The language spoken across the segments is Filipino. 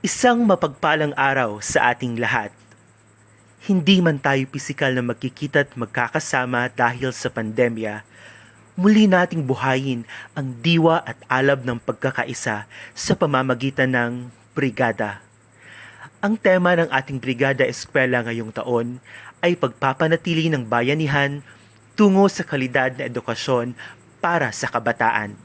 Isang mapagpalang araw sa ating lahat. Hindi man tayo pisikal na magkikita at magkakasama dahil sa pandemya, muli nating buhayin ang diwa at alab ng pagkakaisa sa pamamagitan ng brigada. Ang tema ng ating Brigada Eskwela ngayong taon ay pagpapanatili ng bayanihan tungo sa kalidad na edukasyon para sa kabataan.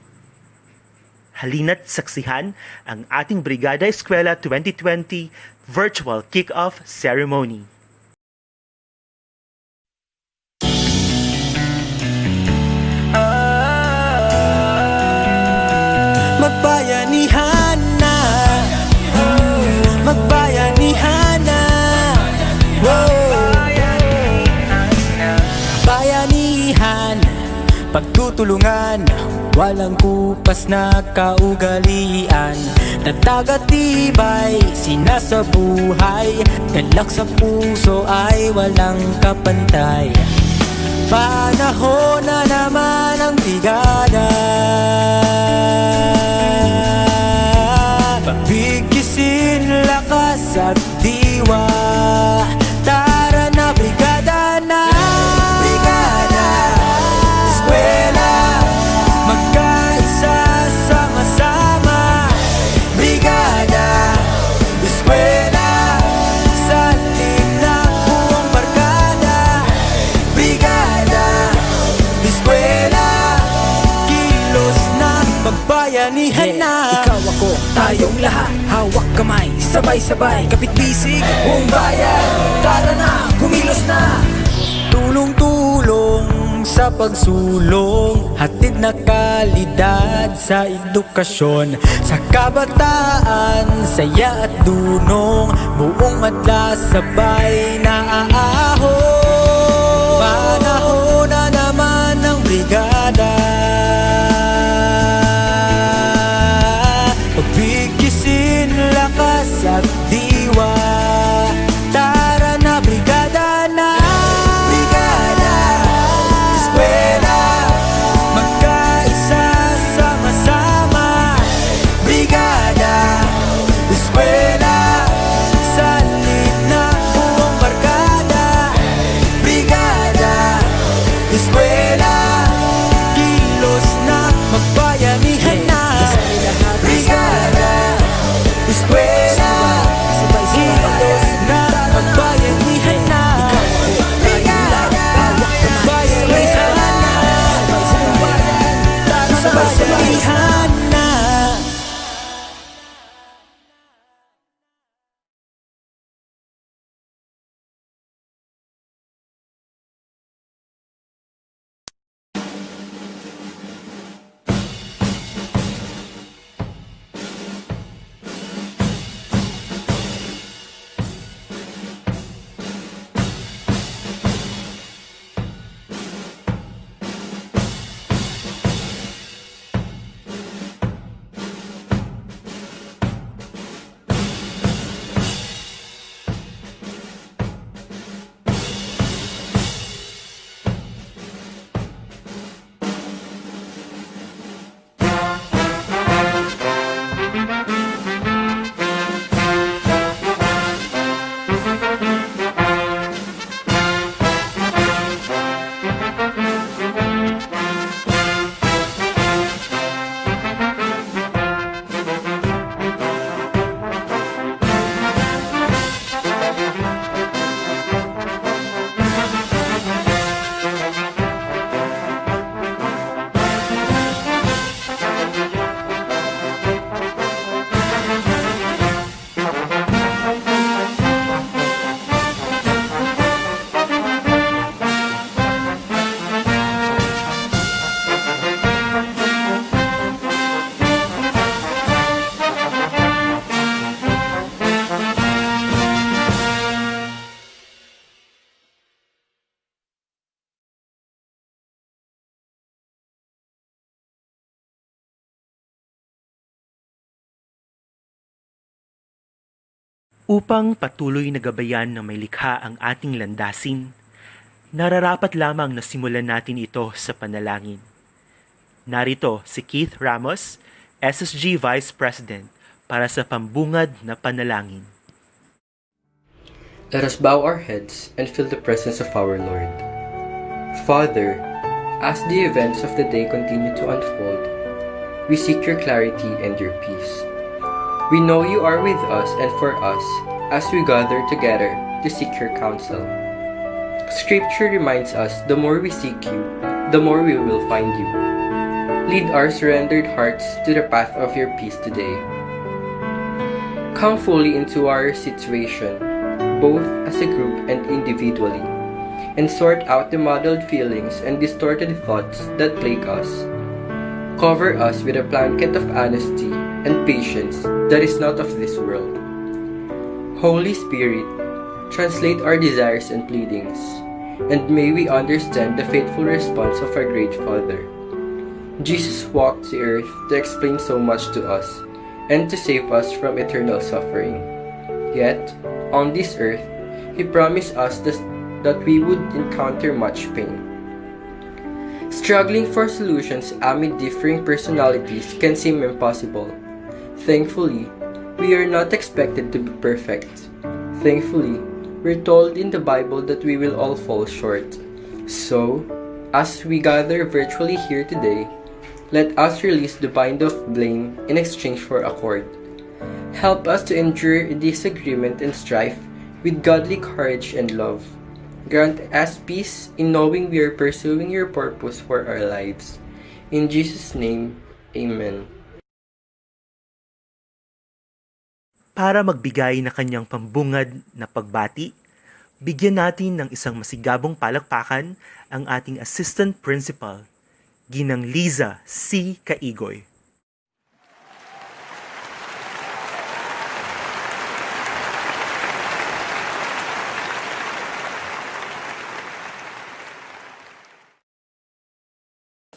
Halina't saksihan ang ating Brigada Eskwela 2020 Virtual Kick-Off Ceremony. Magbayanihan na, magbayanihan na, bayanihan, pagtutulungan, walang kupas na kaugalian. Tatag at tibay, sinasabuhay, galak sa puso ay walang kapantay. Panahon na naman ang brigada, pagbigisin lakas at diwa. Tara na brigada na, brigada, eskwela, magkaisa sama-sama. Brigada, eskwela, salin na buong barkada. Brigada, eskwela, kilos na, magbayanihan na. Ikaw ako, tayong lahat, hawak kamay, sabay-sabay, kapit-bisig, buong bayan. Tara na, kumilos na. Tulong-tulong sa pagsulong, hatid na kalidad sa edukasyon. Sa kabataan, saya at dunong, buong madla sabay na aahon. Panahon na naman ng brigada, pagbigisin lakas at diwa. Tara na brigada na, brigada, eskwela, magkaisa sama-sama. Brigada, eskwela, salit na buong barkada. Brigada, eskwela, kilos na, magbayanihan na. Brigada, eskwela, kilos na, magbayanihan na. Brigada, magbayanihan na. Sabay-sabayhan na. Upang patuloy na gabayan ng may likha ang ating landasin, nararapat lamang na simulan natin ito sa panalangin. Narito si Keith Ramos, SSG Vice President para sa pambungad na panalangin. Let us bow our heads and feel the presence of our Lord. Father, as the events of the day continue to unfold, we seek your clarity and your peace. We know you are with us and for us as we gather together to seek your counsel. Scripture reminds us the more we seek you, the more we will find you. Lead our surrendered hearts to the path of your peace today. Come fully into our situation, both as a group and individually, and sort out the muddled feelings and distorted thoughts that plague us. Cover us with a blanket of honesty and patience that is not of this world. Holy Spirit, translate our desires and pleadings, and may we understand the faithful response of our great Father. Jesus walked the earth to explain so much to us and to save us from eternal suffering. Yet, on this earth, He promised us that we would encounter much pain. Struggling for solutions amid differing personalities can seem impossible. Thankfully, we are not expected to be perfect. Thankfully, we're told in the Bible that we will all fall short. So, as we gather virtually here today, let us release the bind of blame in exchange for accord. Help us to endure disagreement and strife with godly courage and love. Grant us peace in knowing we are pursuing your purpose for our lives. In Jesus' name, Amen. Para magbigay na kanyang pambungad na pagbati, bigyan natin ng isang masigabong palakpakan ang ating Assistant Principal, Ginang Liza C. Caigoy.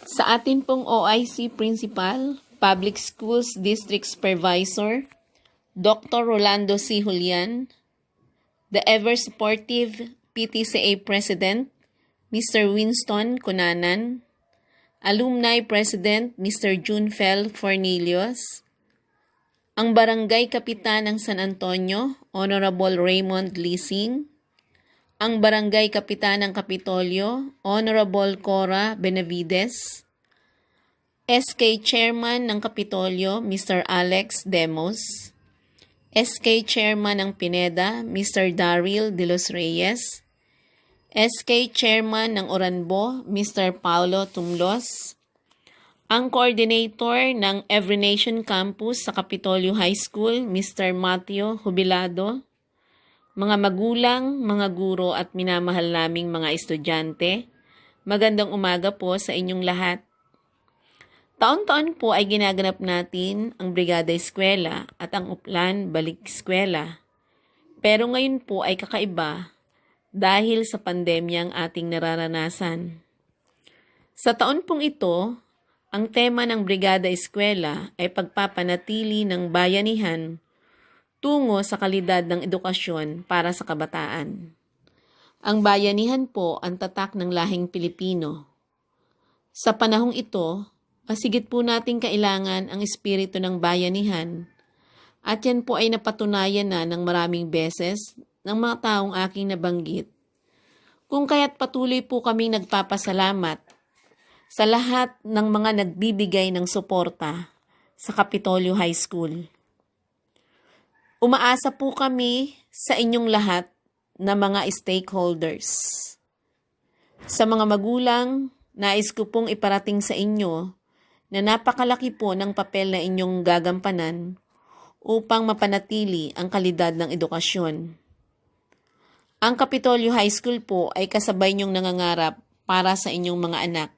Sa atin pong OIC Principal, Public Schools District Supervisor, Dr. Rolando C. Julian, the ever-supportive PTCA President, Mr. Winston Cunanan, Alumni President, Mr. Junfel Fornelius, ang Barangay Kapitan ng San Antonio, Honorable Raymond Lising, ang Barangay Kapitan ng Kapitolyo, Honorable Cora Benavides, SK Chairman ng Kapitolyo, Mr. Alex Demos, SK Chairman ng Pineda, Mr. Daryl De Los Reyes, SK Chairman ng Oranbo, Mr. Paulo Tumlos, ang Coordinator ng Every Nation Campus sa Kapitolyo High School, Mr. Mateo Jubilado, mga magulang, mga guro at minamahal naming mga estudyante, magandang umaga po sa inyong lahat. Taon-taon po ay ginaganap natin ang Brigada Eskwela at ang Uplan Balik Eskwela. Pero ngayon po ay kakaiba dahil sa pandemya ang ating nararanasan. Sa taon pong ito, ang tema ng Brigada Eskwela ay pagpapanatili ng bayanihan tungo sa kalidad ng edukasyon para sa kabataan. Ang bayanihan po ang tatak ng lahing Pilipino. Sa panahong ito, masigit po nating kailangan ang espiritu ng bayanihan at yan po ay napatunayan na ng maraming beses ng mga taong aking nabanggit. Kung kaya't patuloy po kaming nagpapasalamat sa lahat ng mga nagbibigay ng suporta sa Kapitolyo High School. Umaasa po kami sa inyong lahat na mga stakeholders. Sa mga magulang, nais ko pong iparating sa inyo na napakalaki po ng papel na inyong gagampanan upang mapanatili ang kalidad ng edukasyon. Ang Kapitolyo High School po ay kasabay niyong nangangarap para sa inyong mga anak.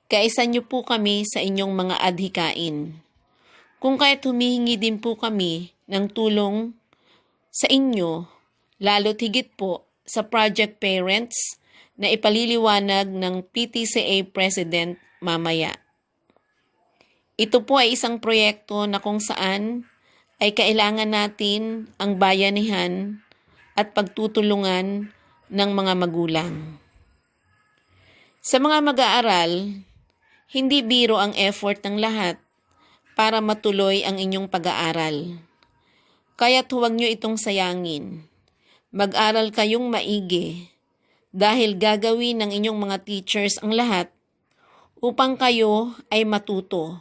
Kaisa niyo po kami sa inyong mga adhikain. Kung kaya't humihingi din po kami ng tulong sa inyo, lalo't higit po sa project parents na ipaliliwanag ng PTCA President mamaya. Ito po ay isang proyekto na kung saan ay kailangan natin ang bayanihan at pagtutulungan ng mga magulang. Sa mga mag-aaral, hindi biro ang effort ng lahat para matuloy ang inyong pag-aaral. Kaya't huwag nyo itong sayangin. Mag-aral kayong maigi dahil gagawin ng inyong mga teachers ang lahat upang kayo ay matuto.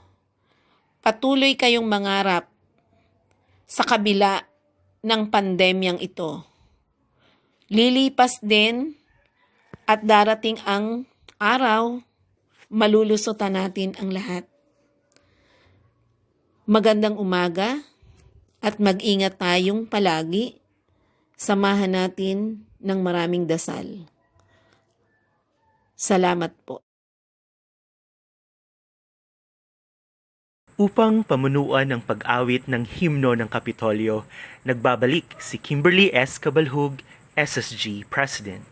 Patuloy kayong mangarap sa kabila ng pandemyang ito. Lilipas din at darating ang araw, malulusutan natin ang lahat. Magandang umaga at mag-ingat tayong palagi. Samahan natin ng maraming dasal. Salamat po. Upang pamunuan ang pag-awit ng himno ng Kapitolyo, nagbabalik si Kimberly S. Cabalhug, SSG President.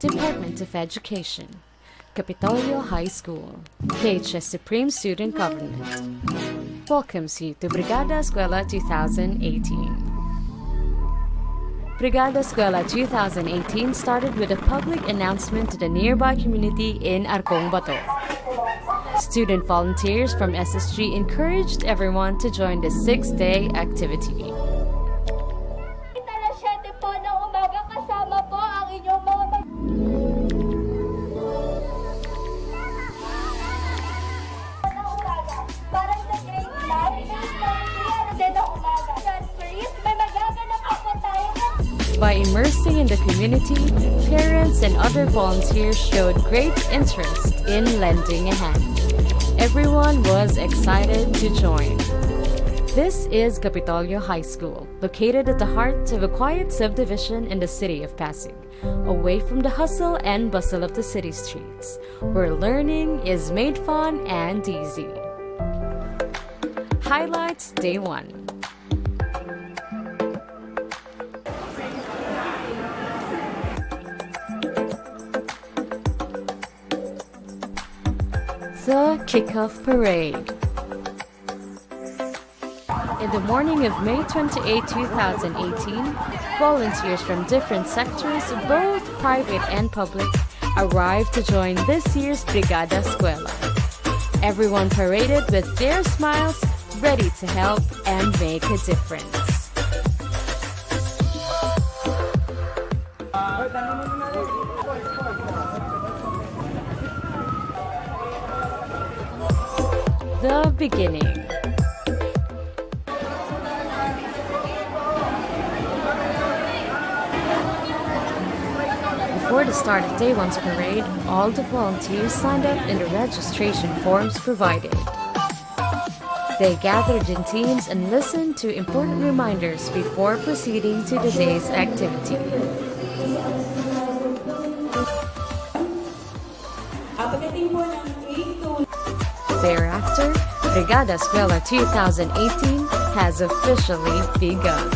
Department of Education, Capitolio High School, KHS Supreme Student Government, welcomes you to Brigada Escuela 2018. Brigada Escuela 2018 started with a public announcement to the nearby community in Arcong Bato. Student volunteers from SSG encouraged everyone to join the 6-day activity. Alas 7 po ng umaga kasama po ang inyong mga parang sa grade 9, alas 10 ng umaga. Transferees, may magaganap po tayo. By immersing in the community, parents and other volunteers showed great interest in lending a hand. Everyone was excited to join. This is Capitolio High School, located at the heart of a quiet subdivision in the city of Pasig, away from the hustle and bustle of the city streets, where learning is made fun and easy. Highlights Day 1. The Kickoff Parade. In the morning of May 28, 2018, volunteers from different sectors, both private and public, arrived to join this year's Brigada Eskwela. Everyone paraded with their smiles, ready to help and make a difference. The beginning. Before the start of Day 1's parade, all the volunteers signed up in the registration forms provided. They gathered in teams and listened to important reminders before proceeding to the day's activity. Thereafter, Brigada Eskwela 2018 has officially begun.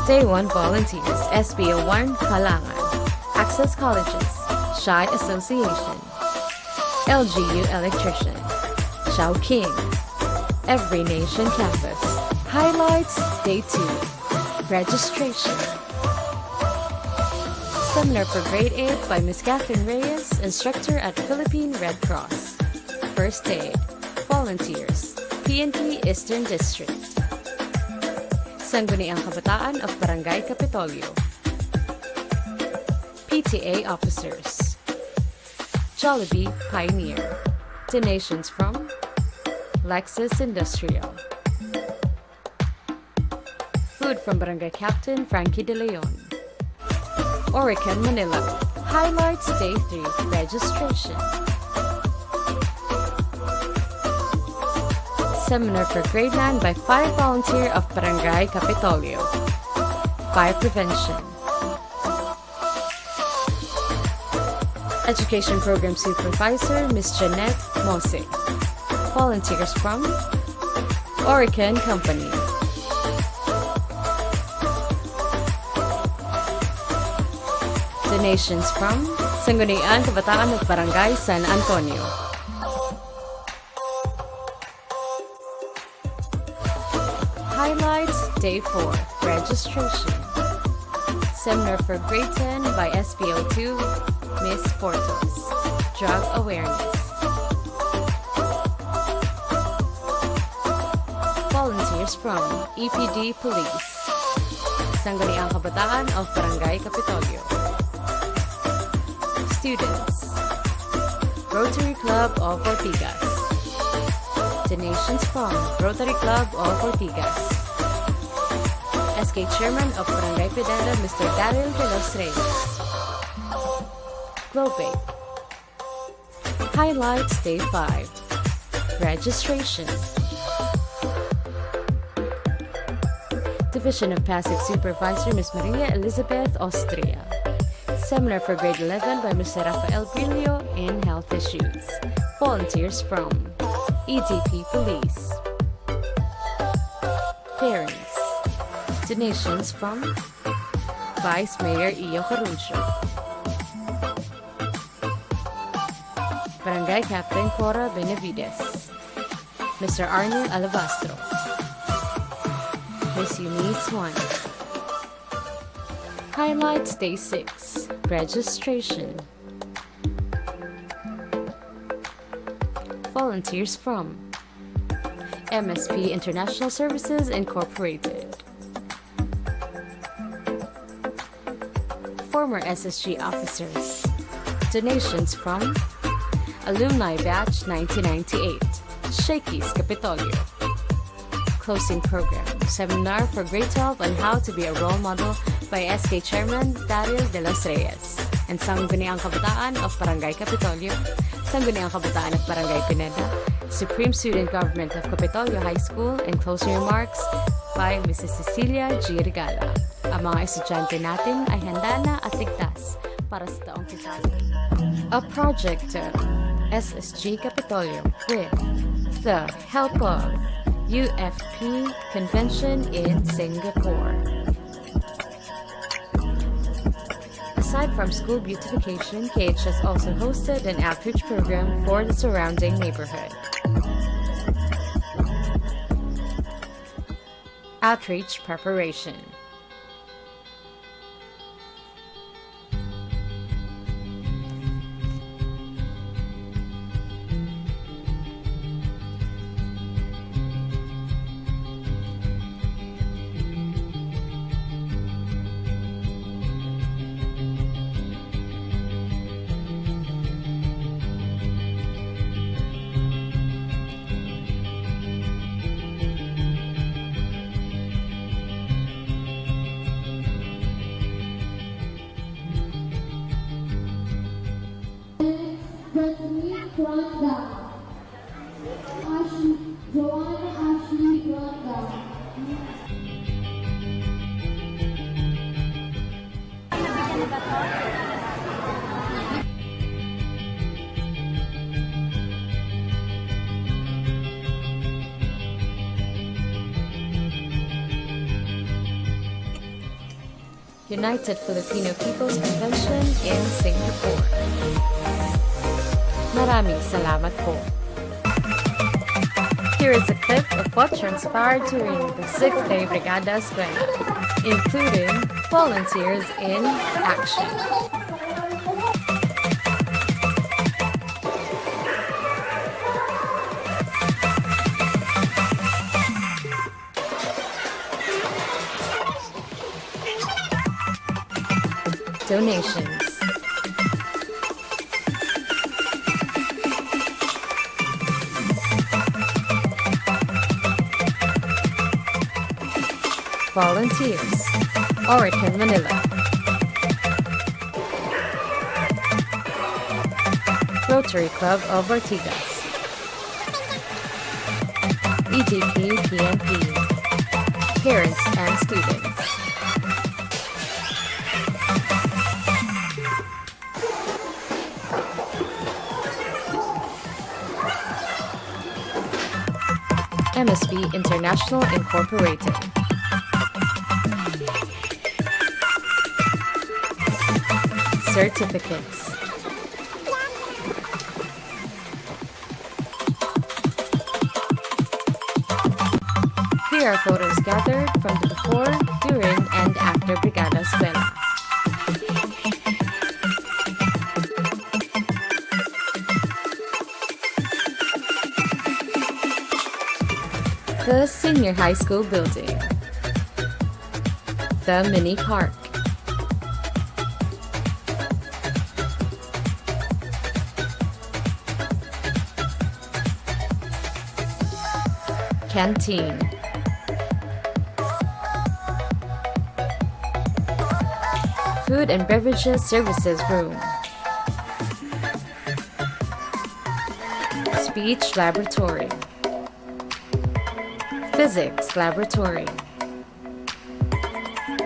Day 1 volunteers, SPO1 Kalangan, Access Colleges, Shy Association, LGU Electrician, Chowking, Every Nation Campus. Highlights Day 2, Registration. Seminar for Grade 8 by Ms. Catherine Reyes, instructor at Philippine Red Cross. First Aid, Volunteers, PNP Eastern District. Sangguniang Kabataan of Barangay Capitolio. PTA Officers. Jollibee Pioneer. Donations from Lexus Industrial. Food from Barangay Captain Frankie De Leon. Oricon, Manila. Highlights Day 3, Registration. Seminar for Grade 9 by 5 volunteer of Barangay Capitolio. Fire Prevention. Education Program Supervisor, Ms. Jeanette Mose. Volunteers from Oricon Company. Donations from Sangguniang Kabataan of Barangay San Antonio. Highlights Day 4, Registration. Seminar for Grade 10 by SPO2, Miss Portos. Drug Awareness. Volunteers from EPD Police. Sangguniang Kabataan of Barangay Capitolio. Students. Rotary Club of Ortigas. Donations from Rotary Club of Ortigas. SK Chairman of Barangay Pedera, Mr. Daryl De Los Reyes. Globate. Highlights Day 5. Registration. Division of Pasig Supervisor, Ms. Maria Elizabeth Austria. Seminar for Grade 11 by Mr. Rafael Brillo in Health Issues. Volunteers from EDP Police. Parents. Donations from Vice Mayor Iyo Caruncio. Barangay Captain Cora Benavides. Mr. Arnold Alabastro. Miss Eunice Juan. Highlights Day 6, Registration. Volunteers from MSP International Services Incorporated. Former SSG officers. Donations from Alumni Batch 1998, Shakey's Capitolio. Closing Program, Seminar for Grade 12 on How to be a Role Model by SK Chairman Daryl De Los Reyes and Sangguniang Kabataan of Barangay Capitolio, Sangguniang Kabataan of Barangay Pineda, Supreme Student Government of Capitolio High School, and closing remarks by Mrs. Cecilia G. Regala. Ang mga estudyante natin ay handa na at ligtas para sa taong 2000. A project of SSG Capitolio with the help of UFP Convention in Singapore. Aside from school beautification, KH has also hosted an outreach program for the surrounding neighborhood. Outreach preparation. Bethany Branda. Joanna Ashley Branda. United Filipino People's Convention in Singapore. Maraming salamat po. Here is a clip of what transpired during the 6th Day Brigada Escuela, including volunteers in action. Donations. Volunteers. Oricon, Manila. Rotary Club of Ortigas. EDP PNP. Parents and students. MSB International Incorporated. Certificates. Here are photos gathered from the before, during, and after Brigada Escuela. The Senior High School building. The mini park. Canteen. Food and Beverages Services Room. Speech Laboratory. Physics Laboratory.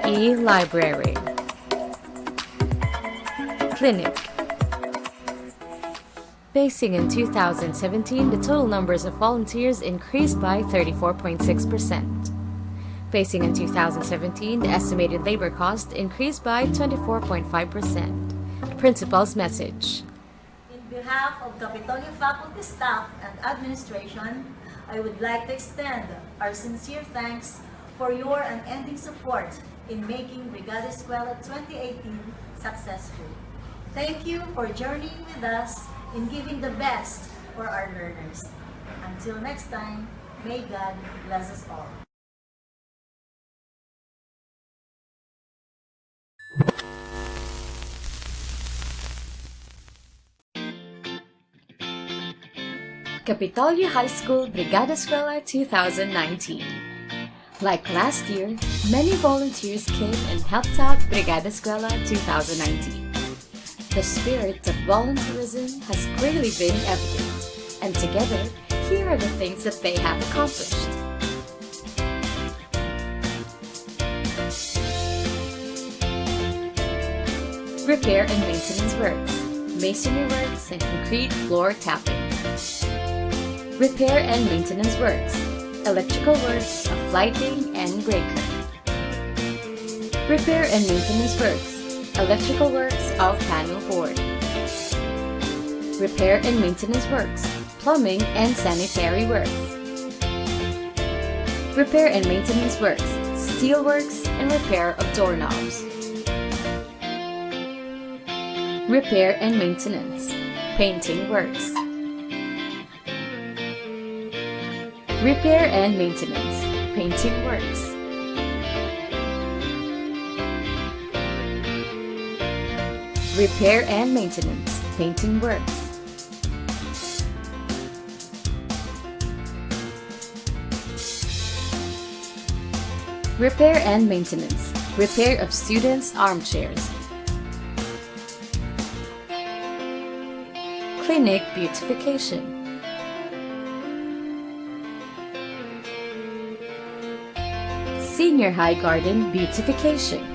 E-Library. Clinic. Facing in 2017, the total numbers of volunteers increased by 34.6%. Facing in 2017, the estimated labor cost increased by 24.5%. Principal's message. In behalf of Capitolio faculty, staff, and administration, I would like to extend our sincere thanks for your unending support in making Brigada Escuela 2018 successful. Thank you for journeying with us in giving the best for our learners. Until next time, may God bless us all. Capitolio High School Brigada Escuela 2019. Like last year, many volunteers came and helped out Brigada Escuela 2019. The spirit of volunteerism has clearly been evident, and together, here are the things that they have accomplished. Repair and maintenance works, masonry works, and concrete floor tapping. Repair and maintenance works, electrical works of lighting and breaker. Repair and maintenance works, electrical works of panel board. Repair and maintenance works, plumbing and sanitary works. Repair and maintenance works, steel works, and repair of doorknobs. Repair and maintenance, painting works. Repair and maintenance, painting works. Repair and maintenance, painting works. Repair and maintenance, repair of students' armchairs. Clinic beautification. Senior high garden beautification.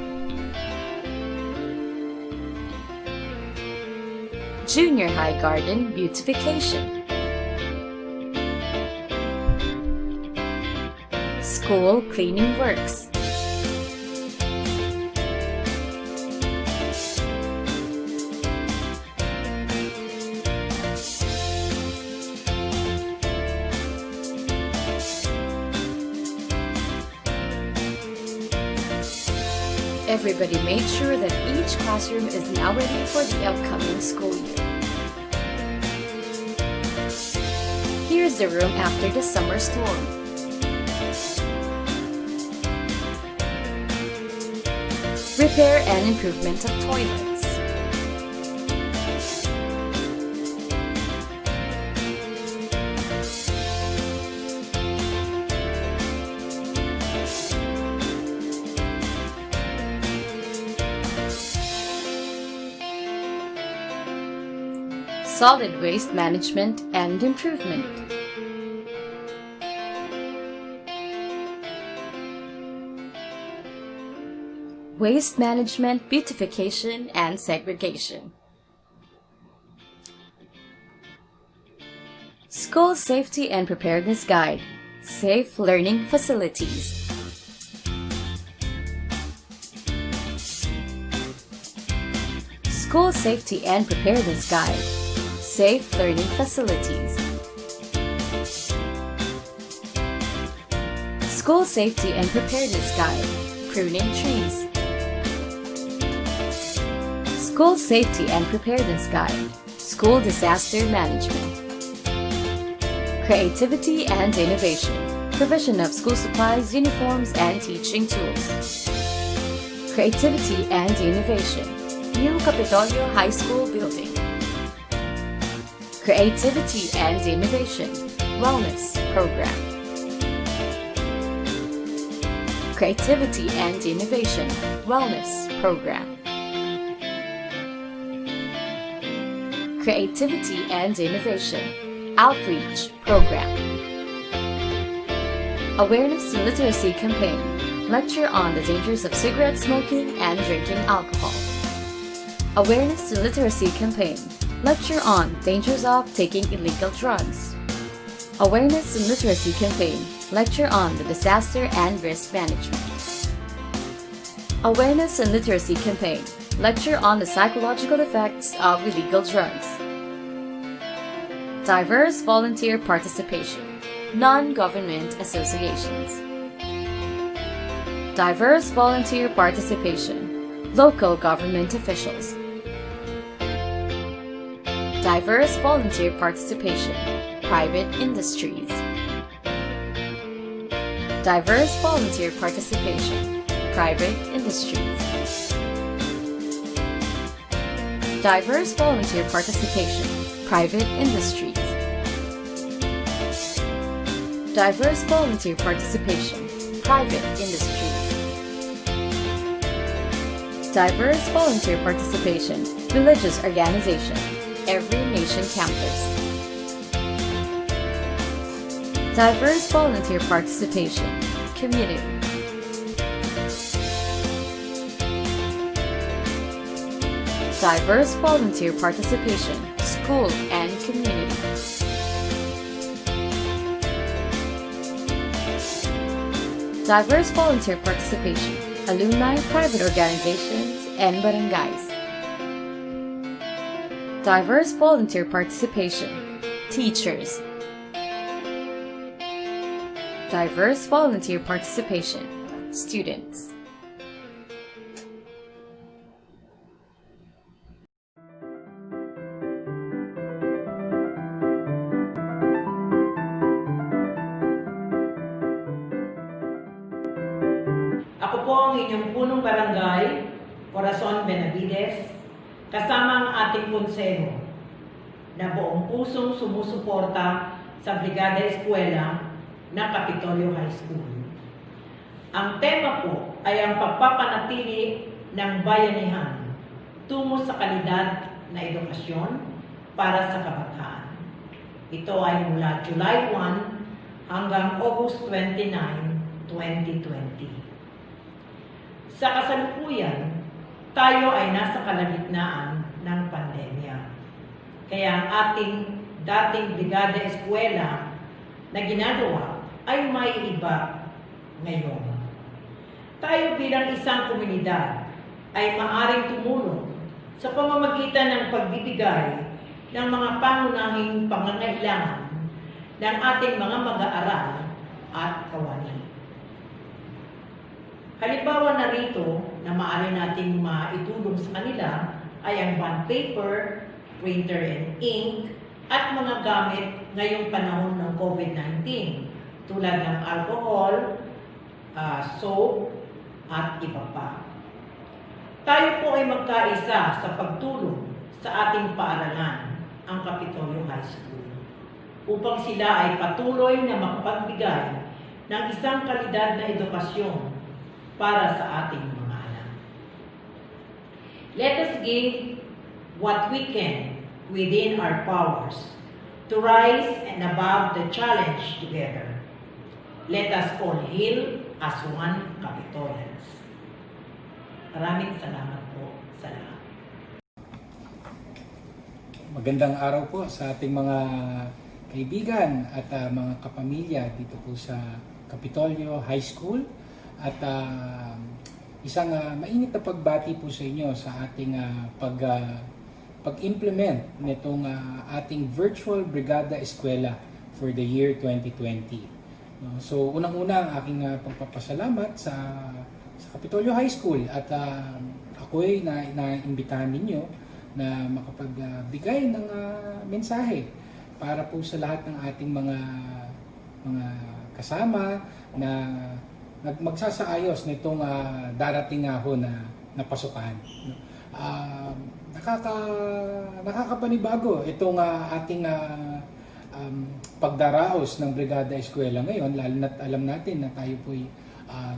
Junior high garden beautification. School cleaning works. Everybody made sure that each classroom is now ready for the upcoming school year. Here's the room after the summer storm. Repair and improvement of toilets. Solid waste management and improvement. Waste management, beautification, and segregation. School Safety and Preparedness Guide, Safe Learning Facilities. School Safety and Preparedness Guide, Safe Learning Facilities. School Safety and Preparedness Guide, Pruning Trees. School Safety and Preparedness Guide, School Disaster Management. Creativity and Innovation, Provision of School Supplies, Uniforms, and Teaching Tools. Creativity and Innovation, New Capitolio High School Building. Creativity and Innovation, Wellness Program. Creativity and Innovation, Wellness Program. Creativity and Innovation, Outreach Program. Awareness and Literacy Campaign, Lecture on the Dangers of Cigarette Smoking and Drinking Alcohol. Awareness and Literacy Campaign, Lecture on Dangers of Taking Illegal Drugs. Awareness and Literacy Campaign, Lecture on the Disaster and Risk Management. Awareness and Literacy Campaign, Lecture on the Psychological Effects of Illegal Drugs. Diverse Volunteer Participation, Non-Government Associations. Diverse Volunteer Participation, Local Government Officials. Diverse Volunteer Participation, Private Industries. Diverse Volunteer Participation, Private Industries. Diverse Volunteer Participation, Private Industries. Diverse Volunteer Participation, Private Industries. Diverse Volunteer Participation, religious organization, every nation campus. Diverse volunteer participation, community. Diverse volunteer participation, school and community. Diverse volunteer participation, alumni, private organizations, and barangays. Diverse volunteer participation, teachers. Diverse volunteer participation, students. Ako po ang inyong punong barangay, Corazon Benavides, kasama ang ating konseho na buong pusong sumusuporta sa Brigada Eskwela ng Kapitolyo High School. Ang tema po ay ang pagpapanatili ng bayanihan tungo sa kalidad na edukasyon para sa kabataan. Ito ay mula July 1 hanggang August 29, 2020. Sa kasalukuyan, tayo ay nasa kalagitnaan ng pandemya. Kaya ang ating dating Brigada Eskwela na ginagawa ay may iba ngayon. Tayo bilang isang komunidad ay maaaring tumulong sa pamamagitan ng pagbibigay ng mga pangunahing pangangailangan ng ating mga mag-aaral at kawani. Halimbawa na rito na maaari nating maitulong sa kanila ay ang bond paper, printer and ink, at mga gamit ngayong panahon ng COVID-19 tulad ng alcohol, soap, at iba pa. Tayo po ay magkaisa sa pagtulong sa ating paaralan, ang Kapitolyo High School, upang sila ay patuloy na makapagbigay ng isang kalidad na edukasyon para sa ating mga anak. Let us give what we can within our powers to rise and above the challenge together. Let us all heal as one Capitolians. Maraming salamat po sa lahat. Magandang araw po sa ating mga kaibigan at mga kapamilya dito po sa Kapitolyo High School. At isang mainit na pagbati po sa inyo sa ating pag-implement nitong ating virtual Brigada Eskwela for the year 2020. So unang-una ang aking pagpapasalamat sa Kapitolyo High School at ako'y naimbitahan ninyo na makapagbigay ng mensahe para po sa lahat ng ating mga kasama na magsasaayos nitong darating ho na pasukan. Nakakapanibago itong ating pagdaraos ng Brigada Eskwela ngayon, lalo na't alam natin na tayo po'y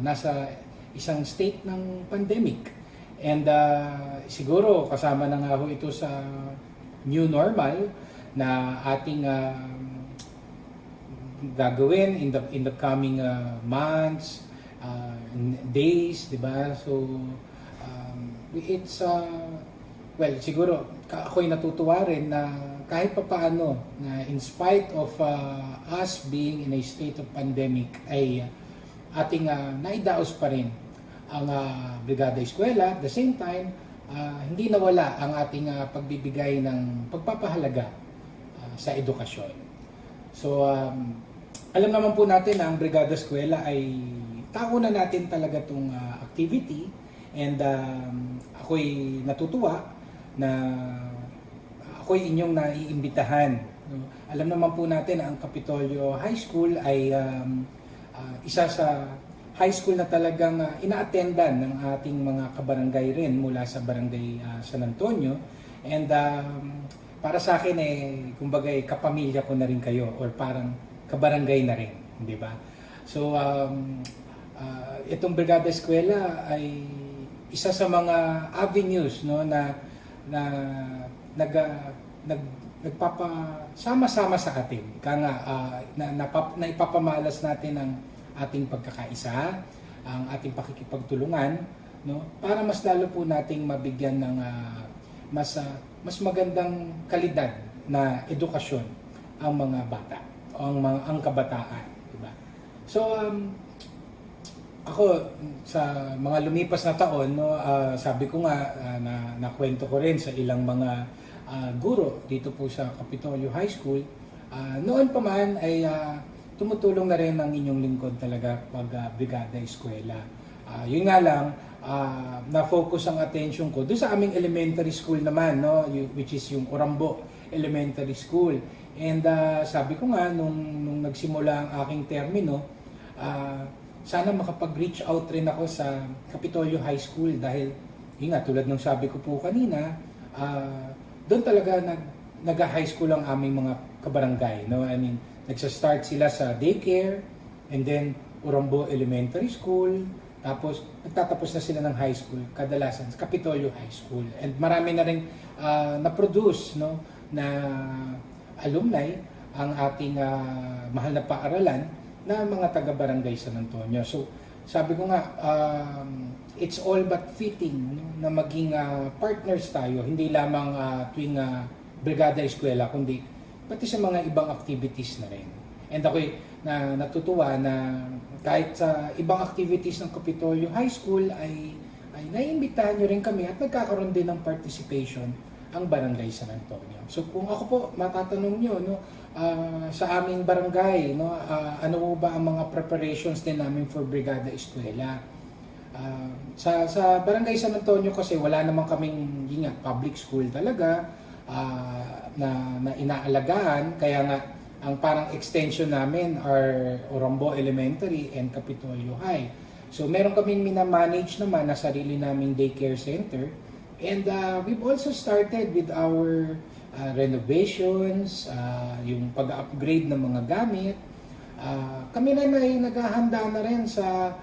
nasa isang state ng pandemic. And siguro kasama na nga ho ito sa new normal na ating gagawin in the coming months, days, di ba? So it's well, siguro ako'y natutuwa rin na kahit papaano na in spite of us being in a state of pandemic ay ating naidaos pa rin ang Brigada Eskwela. At the same time, hindi nawala ang ating pagbibigay ng pagpapahalaga sa edukasyon. So alam naman po natin na ang Brigada Eskwela ay taon na natin talaga itong activity, and ako'y natutuwa na ako'y inyong naiimbitahan. Alam naman po natin na ang Kapitolyo High School ay isa sa high school na talagang ina-attendan ng ating mga kabarangay rin mula sa barangay San Antonio, and para sa akin kumbaga kapamilya ko na rin kayo, or parang kabarangay na rin, di ba? So itong Brigada Eskwela ay isa sa mga avenues, no, na nagpapasama-sama sa atin. Na ipapamalas natin ang ating pagkakaisa, ang ating pakikipagtulungan, no? Para mas lalo po nating mabigyan ng mas magandang kalidad na edukasyon ang mga bata, ang kabataan, diba? So ako sa mga lumipas na taon, no, sabi ko nga na nakwento ko rin sa ilang mga guro dito po sa Capitolio High School. Noon pa man ay tumutulong na rin ang inyong lingkod talaga pag brigada eskwela. Yun nga lang, na-focus ang attention ko doon sa aming elementary school naman, no, which is yung Orambo Elementary School. And sabi ko nga, nung nagsimula ang aking termino, sana makapag-reach out rin ako sa Capitolio High School dahil, yun nga, tulad ng sabi ko po kanina, doon talaga nag-high school ang aming mga kabarangay. No? I mean, nagsa-start sila sa daycare, and then Orambo Elementary School, tapos nagtatapos na sila ng high school, kadalasan sa Capitolio High School. And marami na rin na-produce, no, na alumni ang ating mahal na paaralan na mga taga-barangay San Antonio. So, sabi ko nga, it's all but fitting, no, na maging partners tayo, hindi lamang tuwing brigada eskwela, kundi pati sa mga ibang activities na rin. And ako'y natutuwa na kahit sa ibang activities ng Capitolio High School ay naiimbitahan nyo rin kami at nagkakaroon din ng participation ang Barangay San Antonio. So kung ako po matatanong nyo, no, sa aming barangay, no, ano po ba ang mga preparations din namin for Brigada Eskwela? Sa Barangay San Antonio kasi wala naman kaming public school talaga na inaalagaan, kaya nga ang parang extension namin are Orambo Elementary and Capitolio High. So meron kaming minamanage naman na sarili naming daycare center, and we've also started with our renovations, yung pag-upgrade ng mga gamit. Kami na ay naghahanda na rin sa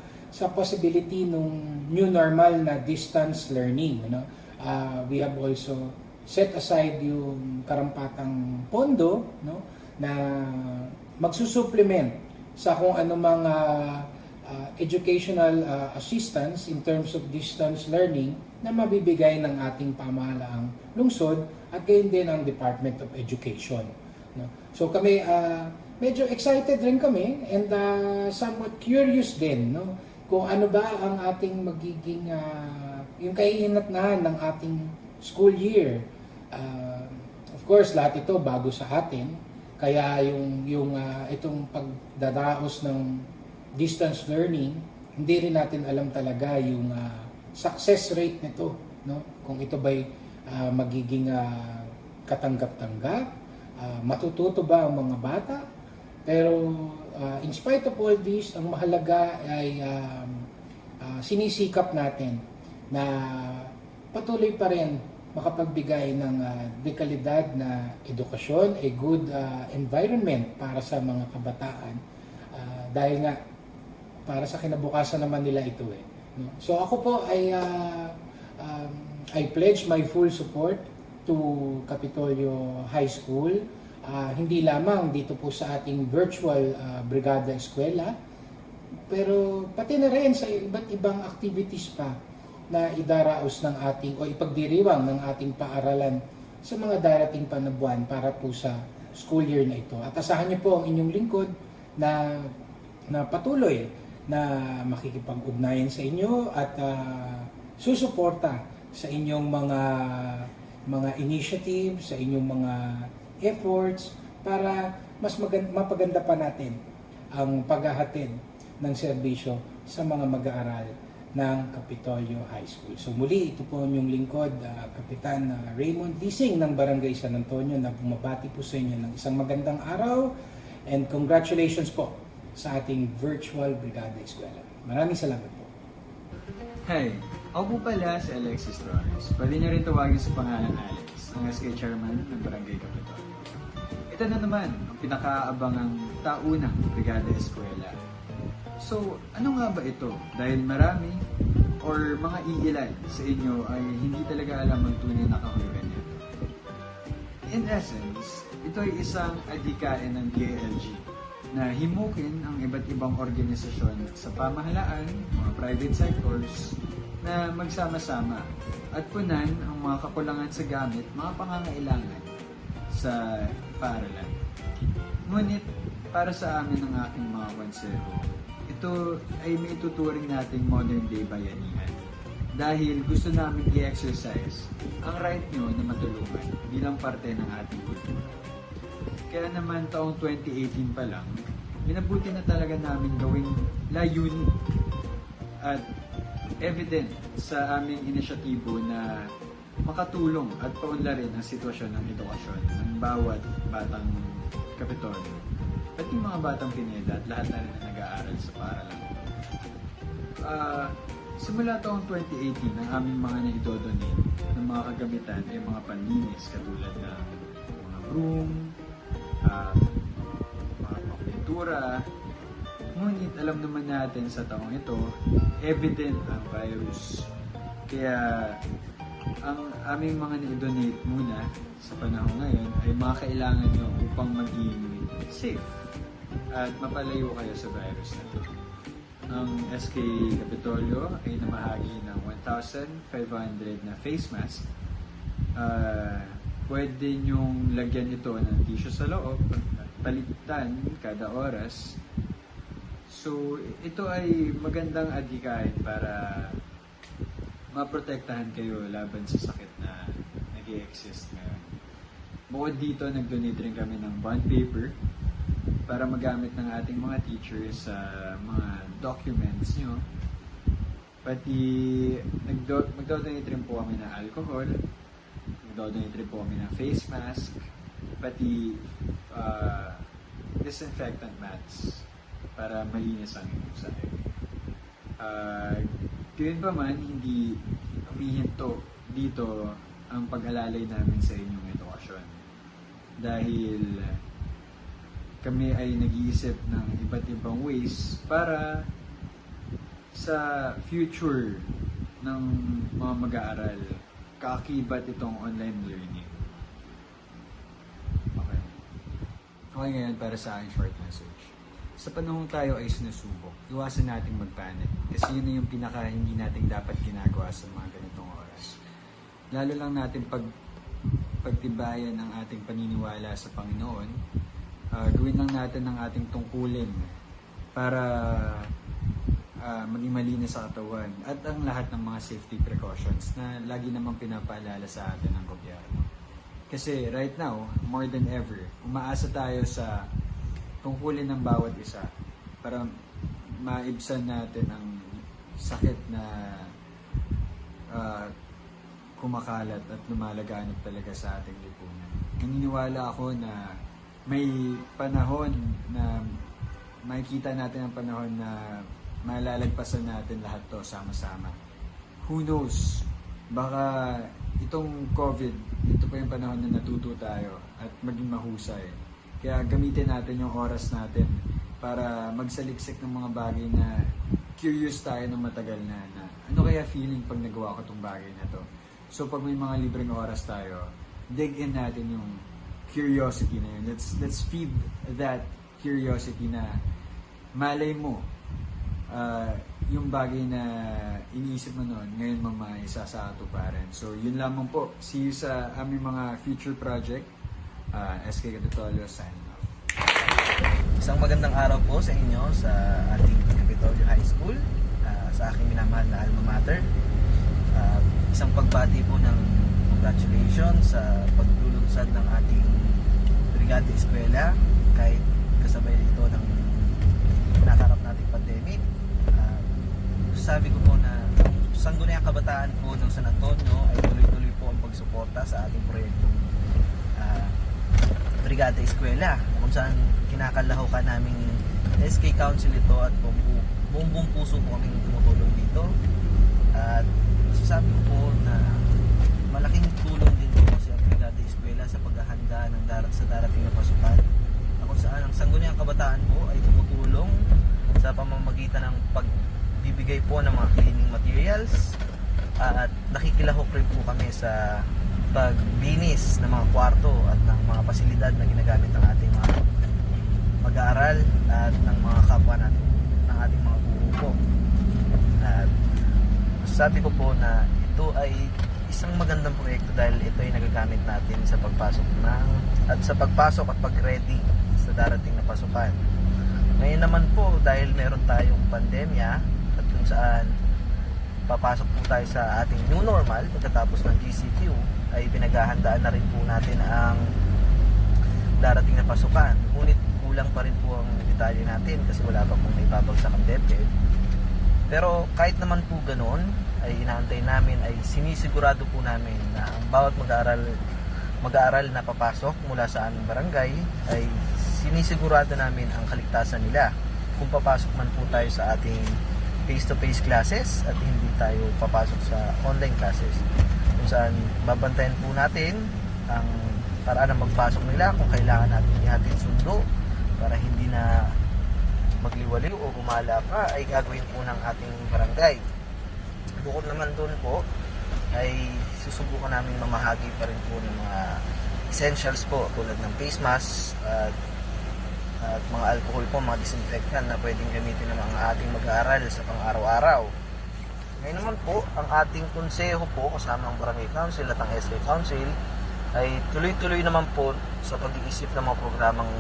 possibility nung new normal na distance learning. No? We have also set aside yung karampatang pondo, no, na magsusupplement sa kung ano mga educational assistance in terms of distance learning na mabibigay ng ating pamahalaang lungsod at gayon din ang Department of Education. No? So kami, medyo excited rin kami and somewhat curious din, no, kung ano ba ang ating magiging, yung kahihinatnan ng ating school year. Of course, lahat ito bago sa atin. Kaya yung itong pagdadaos ng distance learning, hindi rin natin alam talaga yung success rate nito, no? Kung ito ba'y magiging katanggap-tanggap, matututo ba ang mga bata? Pero in spite of all this, ang mahalaga ay sinisikap natin na patuloy pa rin makapagbigay ng dekalidad na edukasyon, a good environment para sa mga kabataan. Dahil nga, para sa kinabukasan naman nila ito eh. No? So ako po ay I pledge my full support to Capitolio High School. Hindi lamang dito po sa ating virtual Brigada Eskwela, pero pati na rin sa iba't ibang activities pa na idaraos ng ating o ipagdiriwang ng ating paaralan sa mga darating pa na buwan para po sa school year na ito. At asahan niyo po ang inyong lingkod na patuloy na makikipag-ugnayan sa inyo at susuporta sa inyong mga initiatives, sa inyong mga efforts para mas mapaganda pa natin ang paghahatid ng serbisyo sa mga mag-aaral ng Capitolio High School. So muli, ito po yung lingkod, Kapitan Raymond Lising ng Barangay San Antonio na bumabati po sa inyo ng isang magandang araw and congratulations po sa ating virtual Brigada Eskwela. Maraming salamat po. Hi, ako po pala si Alexis Torres. Pwede niyo rin tawagin sa pangalan Alex, ang SK Chairman ng Barangay Capitolio. Ito na naman ang pinakaabangang taunang Brigada Eskwela. So, ano nga ba ito? Dahil marami o or mga iilan sa inyo ay hindi talaga alam ang tunay na kahulugan nito. In essence, ito ay isang adhikain ng DILG na himukin ang iba't ibang organisasyon sa pamahalaan, mga private sectors, na magsama-sama at punan ang mga kakulangan sa gamit, mga pangangailangan sa paaralan. Ngunit para sa amin ng aking mga konsero, ito ay may tuturing nating modern day bayanihan. Dahil gusto namin i-exercise ang right nyo na matulungan bilang parte ng ating kultura. Kaya naman taong 2018 pa lang, minabuti na talaga namin gawing layunin at evident sa aming inisyatibo na makatulong at paunlarin ang sitwasyon ng edukasyon ng bawat batang Kapitolyo, pati mga batang Pineda at lahat na rin na nag-aaral sa paaralan. Simula taong 2018, ang aming mga naidodonate ng mga kagamitan ay mga panlinis katulad ng mga broom, mga pintura. Ngunit alam naman natin sa taong ito, evident ang virus. Kaya ang aming mga na-donate muna sa panahon ngayon ay mga kailangan nyo upang maging safe at mapalayo kayo sa virus na ito. Ang SK Kapitolyo ay namahagi ng 1,500 na face mask. Pwede nyong lagyan ito ng tissue sa loob at palitan kada oras. So, ito ay magandang adhikain para maprotektahan kayo laban sa sakit na nag-i-exist ngayon. Bukod dito, nag-donate rin kami ng bond paper para magamit ng ating mga teachers sa mga documents nyo. Pati magdodonate rin po kami ng alcohol, magdodonate rin po kami ng face mask, pati disinfectant mats para malinis ang inyong sahig. Gawin pa man, hindi humihinto dito ang pag-alalay namin sa inyong edukasyon. Dahil kami ay nag-iisip ng iba't ibang ways para sa future ng mga mag-aaral, kaakibat itong online learning. Okay, ngayon para sa aking short message. Sa panahon tayo ay sinusubok, iwasan nating mag-panic kasi yun na yung hindi natin dapat ginagawa sa mga ganitong oras. Lalo lang natin pagtibayan ang ating paniniwala sa Panginoon, gawin lang natin ang ating tungkulin para maging malinis sa katawan at ang lahat ng mga safety precautions na lagi namang pinapaalala sa atin ng gobyerno. Kasi right now, more than ever, umaasa tayo sa tungkulin ng bawat isa para maibsan natin ang sakit na kumakalat at lumalaganap talaga sa ating lipunan. Naniniwala ako na may panahon na makikita natin ang panahon na malalagpasan natin lahat to sama-sama. Who knows? Baka itong COVID, ito pa yung panahon na natuto tayo at maging mahusay. Kaya gamitin natin yung oras natin para magsaliksik ng mga bagay na curious tayo ng matagal na ano kaya feeling pag nagawa ko itong bagay na to. So pag may mga libreng oras tayo, dig in natin yung curiosity na yun. Let's feed that curiosity na malay mo yung bagay na iniisip mo noon, ngayon isa sa atuparan. So yun lamang po. See you sa aming mga future project. SK Kapitolyo, signing off. Isang magandang araw po sa inyo sa ating Kapitolyo High School, sa aking minamahal na alma mater. Isang pagbati po ng congratulations sa pagdulunsad ng ating Brigada Eskwela kahit kasabay ito ng nakarap nating pandemic. Sabi ko po na Sangguniang Kabataan po ng San Antonio ay tuloy-tuloy po ang pagsuporta sa ating proyektong Brigada Eskwela, kung saan kinakalahukan namin SK Council ito at buong puso po kaming tumutulong dito. At sasabi ko po na malaking tulong din po kasi ang Brigada Eskwela sa paghahanda ng sa darating na pasukan, kung saan ang Sangguniang Kabataan po ay tumutulong sa pamamagitan ng pagbibigay po ng mga cleaning materials materials at nakikilahok rin po kami sa pagbinis ng mga kwarto at ng mga pasilidad na ginagamit ng ating mga mag-aaral at ng mga kapwa natin, ng ating mga guro po. At sabi ko po na ito ay isang magandang proyekto dahil ito ay nagagamit natin sa pagpasok at pag-ready sa darating na pasukan. Ngayon naman po, dahil meron tayong pandemya at kung saan papasok po tayo sa ating new normal pagkatapos ng GCQ, ay pinaghahandaan na rin po natin ang darating na pasukan. Ngunit kulang pa rin po ang detalye natin kasi wala pa pong naibabagsak ang DepEd. Pero kahit naman po ganoon, ay inaantay namin, ay sinisigurado po namin na ang bawat mag-aaral na papasok mula sa aming barangay ay sinisigurado namin ang kaligtasan nila kung papasok man po tayo sa ating face-to-face classes at hindi tayo papasok sa online classes, kung saan babantayan po natin ang paraan ng magpasok nila. Kung kailangan natin ihatid sundo para hindi na magliwaliw o gumala pa, ay gagawin po ng ating barangay. Bukod naman doon po, ay susubukan namin mamahagi pa rin po ng mga essentials po tulad ng face mask at mga alcohol po, mga disinfectant na pwedeng gamitin ng mga ating mag-aaral sa pang-araw-araw. Ngayon naman po, ang ating konseho po kasama ang Barangay Council at ang SK Council ay tuloy-tuloy naman po sa pag-iisip ng mga programang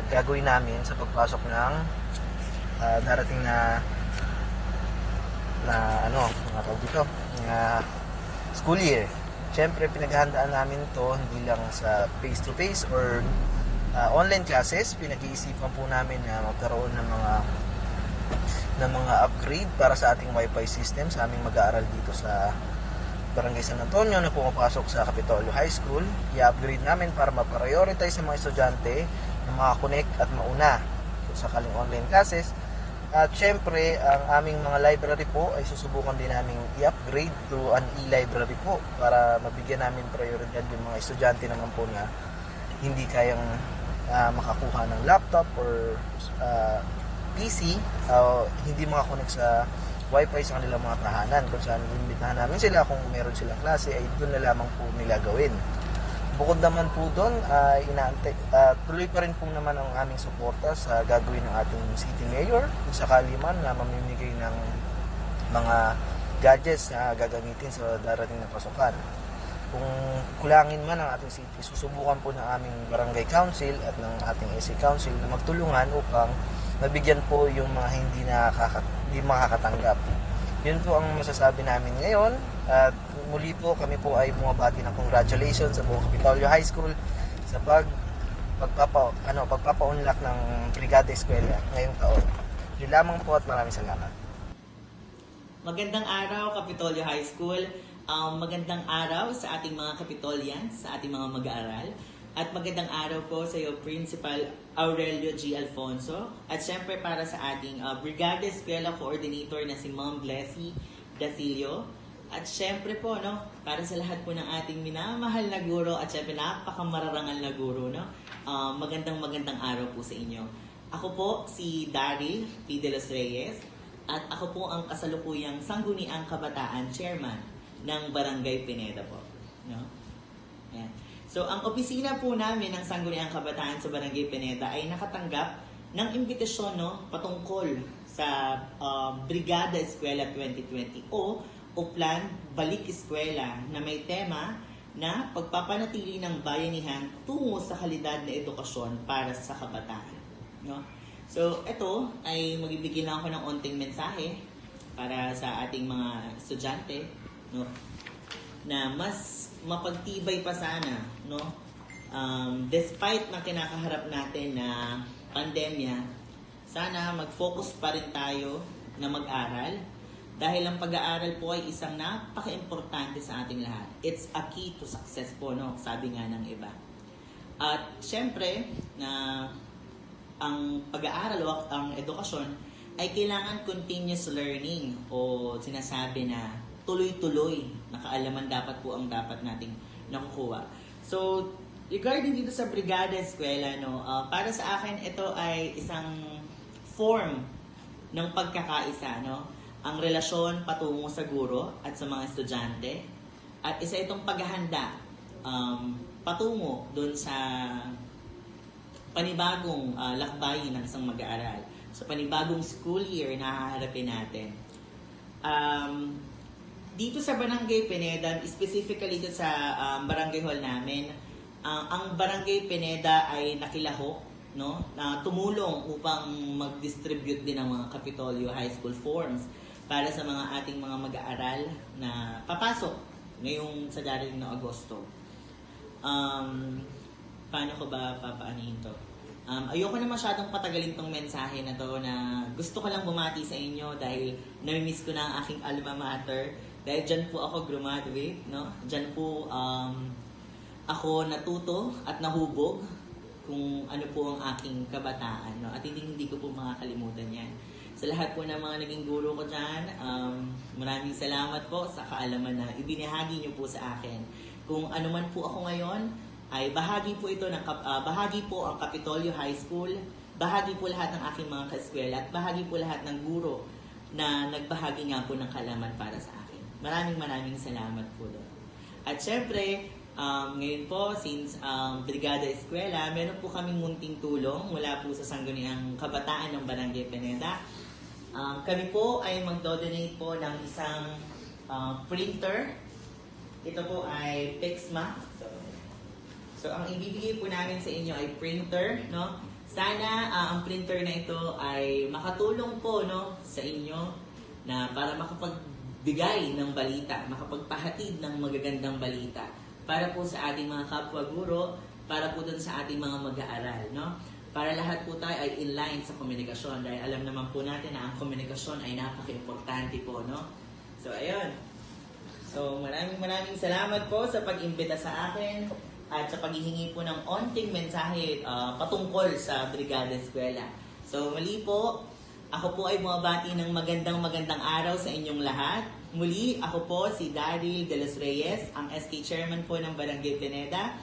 gagawin namin sa pagpasok ng darating na mga tawag dito, school year. Siyempre, pinaghahandaan namin to hindi lang sa face-to-face or online classes. Pinag-iisipan po namin na magkaroon ng mga upgrade para sa ating wifi system sa aming mag-aaral dito sa Barangay San Antonio na pumapasok sa Capitolio High School. I-upgrade namin para ma-prioritize sa mga estudyante na makakonect at mauna kung sakaling online classes. At syempre, ang aming mga library po ay susubukan din namin i-upgrade to an e-library po para mabigyan namin prioridad yung mga estudyante naman po na hindi kayang makakuha ng laptop or PC, hindi makakonect sa wifi sa kanilang mga tahanan, kung saan inimbitahan namin sila kung meron silang klase ay doon na lamang po nila gawin. Bukod naman po doon, tuloy pa rin po naman ang aming suporta sa gagawin ng ating city mayor kung sakali man na mamimigay ng mga gadgets na gagamitin sa darating na pasukan. Kung kulangin man ang ating city, susubukan po ng aming barangay council at ng ating SC council na magtulungan upang mabigyan po yung mga hindi makakatanggap. Yun po ang masasabi namin ngayon. At muli po, kami po ay bumabati ng congratulations sa buong Capitolio High School sa pagpapaunlak ng Brigada Eskwela ngayong taon. Yun lamang po at maraming salamat. Magandang araw, Capitolio High School. Magandang araw sa ating mga Capitolians, sa ating mga mag-aaral. At magandang araw po sa iyo, Principal Aurelio G. Alfonso. At syempre para sa ating Brigada Eskwela Coordinator na si Ma'am Blessy Dacilio. At syempre po, para sa lahat po ng ating minamahal na guro at syempre napakamararangal na guro, magandang araw po sa inyo. Ako po si Daryl P. De Los Reyes at ako po ang kasalukuyang Sangguniang Kabataan Chairman ng Barangay Pineda po. Ayan. So, ang opisina po namin ng Sangguniang Kabataan sa Barangay Pineda ay nakatanggap ng imbitasyon patungkol sa Brigada Eskwela 2020 o Plan Balik Eskwela na may tema na pagpapanatili ng bayanihan tungo sa kalidad na edukasyon para sa kabataan. So, ito ay magbibigay lang ako ng onting mensahe para sa ating mga estudyante na mas mapagtibay pa sana, despite na kinakaharap natin na pandemya, sana mag-focus pa rin tayo na mag-aral dahil ang pag-aaral po ay isang napaka-importante sa ating lahat. It's a key to success po, sabi nga ng iba. At syempre, na ang pag-aaral o ang edukasyon ay kailangan continuous learning o sinasabi na tuloy-tuloy na kaalaman dapat po ang dapat nating nakukuha. So, regarding dito sa Brigada Eskwela, para sa akin ito ay isang form ng pagkakaisa, ang relasyon patungo sa guro at sa mga estudyante. At isa itong paghahanda patungo doon sa panibagong lakbayin ng isang mag-aaral. Sa panibagong school year na haharapin natin. Dito sa Barangay Pineda, specifically dito sa barangay hall namin, ang Barangay Pineda ay nakilahok, no, na tumulong upang mag-distribute din ng mga Kapitolyo High School forms para sa mga ating mga mag-aaral na papasok ngayong sa darating na Agosto. Paano ko ba papaanihin to? Ayoko na masyadong patagalin tong mensahe na to, na gusto ko lang bumati sa inyo dahil nami-miss ko na ang aking alma mater. Dahil dyan po ako graduate, no? Dyan po ako natuto at nahubog kung ano po ang aking kabataan, no? At hindi ko po makakalimutan yan. Sa lahat po ng mga naging guro ko dyan, maraming salamat po sa kaalaman na ibinahagi niyo po sa akin. Kung ano man po ako ngayon, ay bahagi po ito ng bahagi po ang Kapitolyo High School, bahagi po lahat ng aking mga kaeskwela, at bahagi po lahat ng guro na nagbahagi nga po ng kaalaman para sa akin. Maraming salamat po doon. At syempre, ngayon po, since Brigada Eskwela, meron po kaming munting tulong mula po sa Sangguniang Kabataan ng Barangay Pineda. Kami po ay magdo-donate po ng isang printer. Ito po ay Pixma. So, ang ibibigay po namin sa inyo ay printer, no? Sana ang printer na ito ay makatulong po, no, sa inyo na para makapagbigay ng balita, makapagpahatid ng magagandang balita para po sa ating mga kapwa-guro, para po dun sa ating mga mag-aaral, no? Para lahat po tayo ay in-line sa komunikasyon dahil alam naman po natin na ang komunikasyon ay napaka-importante po, no? So, ayun. So, maraming salamat po sa pag-imbita sa akin at sa paghihingi po ng onting mensahe patungkol sa Brigada Eskwela. So, muli po, ako po ay bumabati ng magandang araw sa inyong lahat. Muli, ako po si Daryl De Los Reyes, ang SK Chairman po ng Barangay Pineda.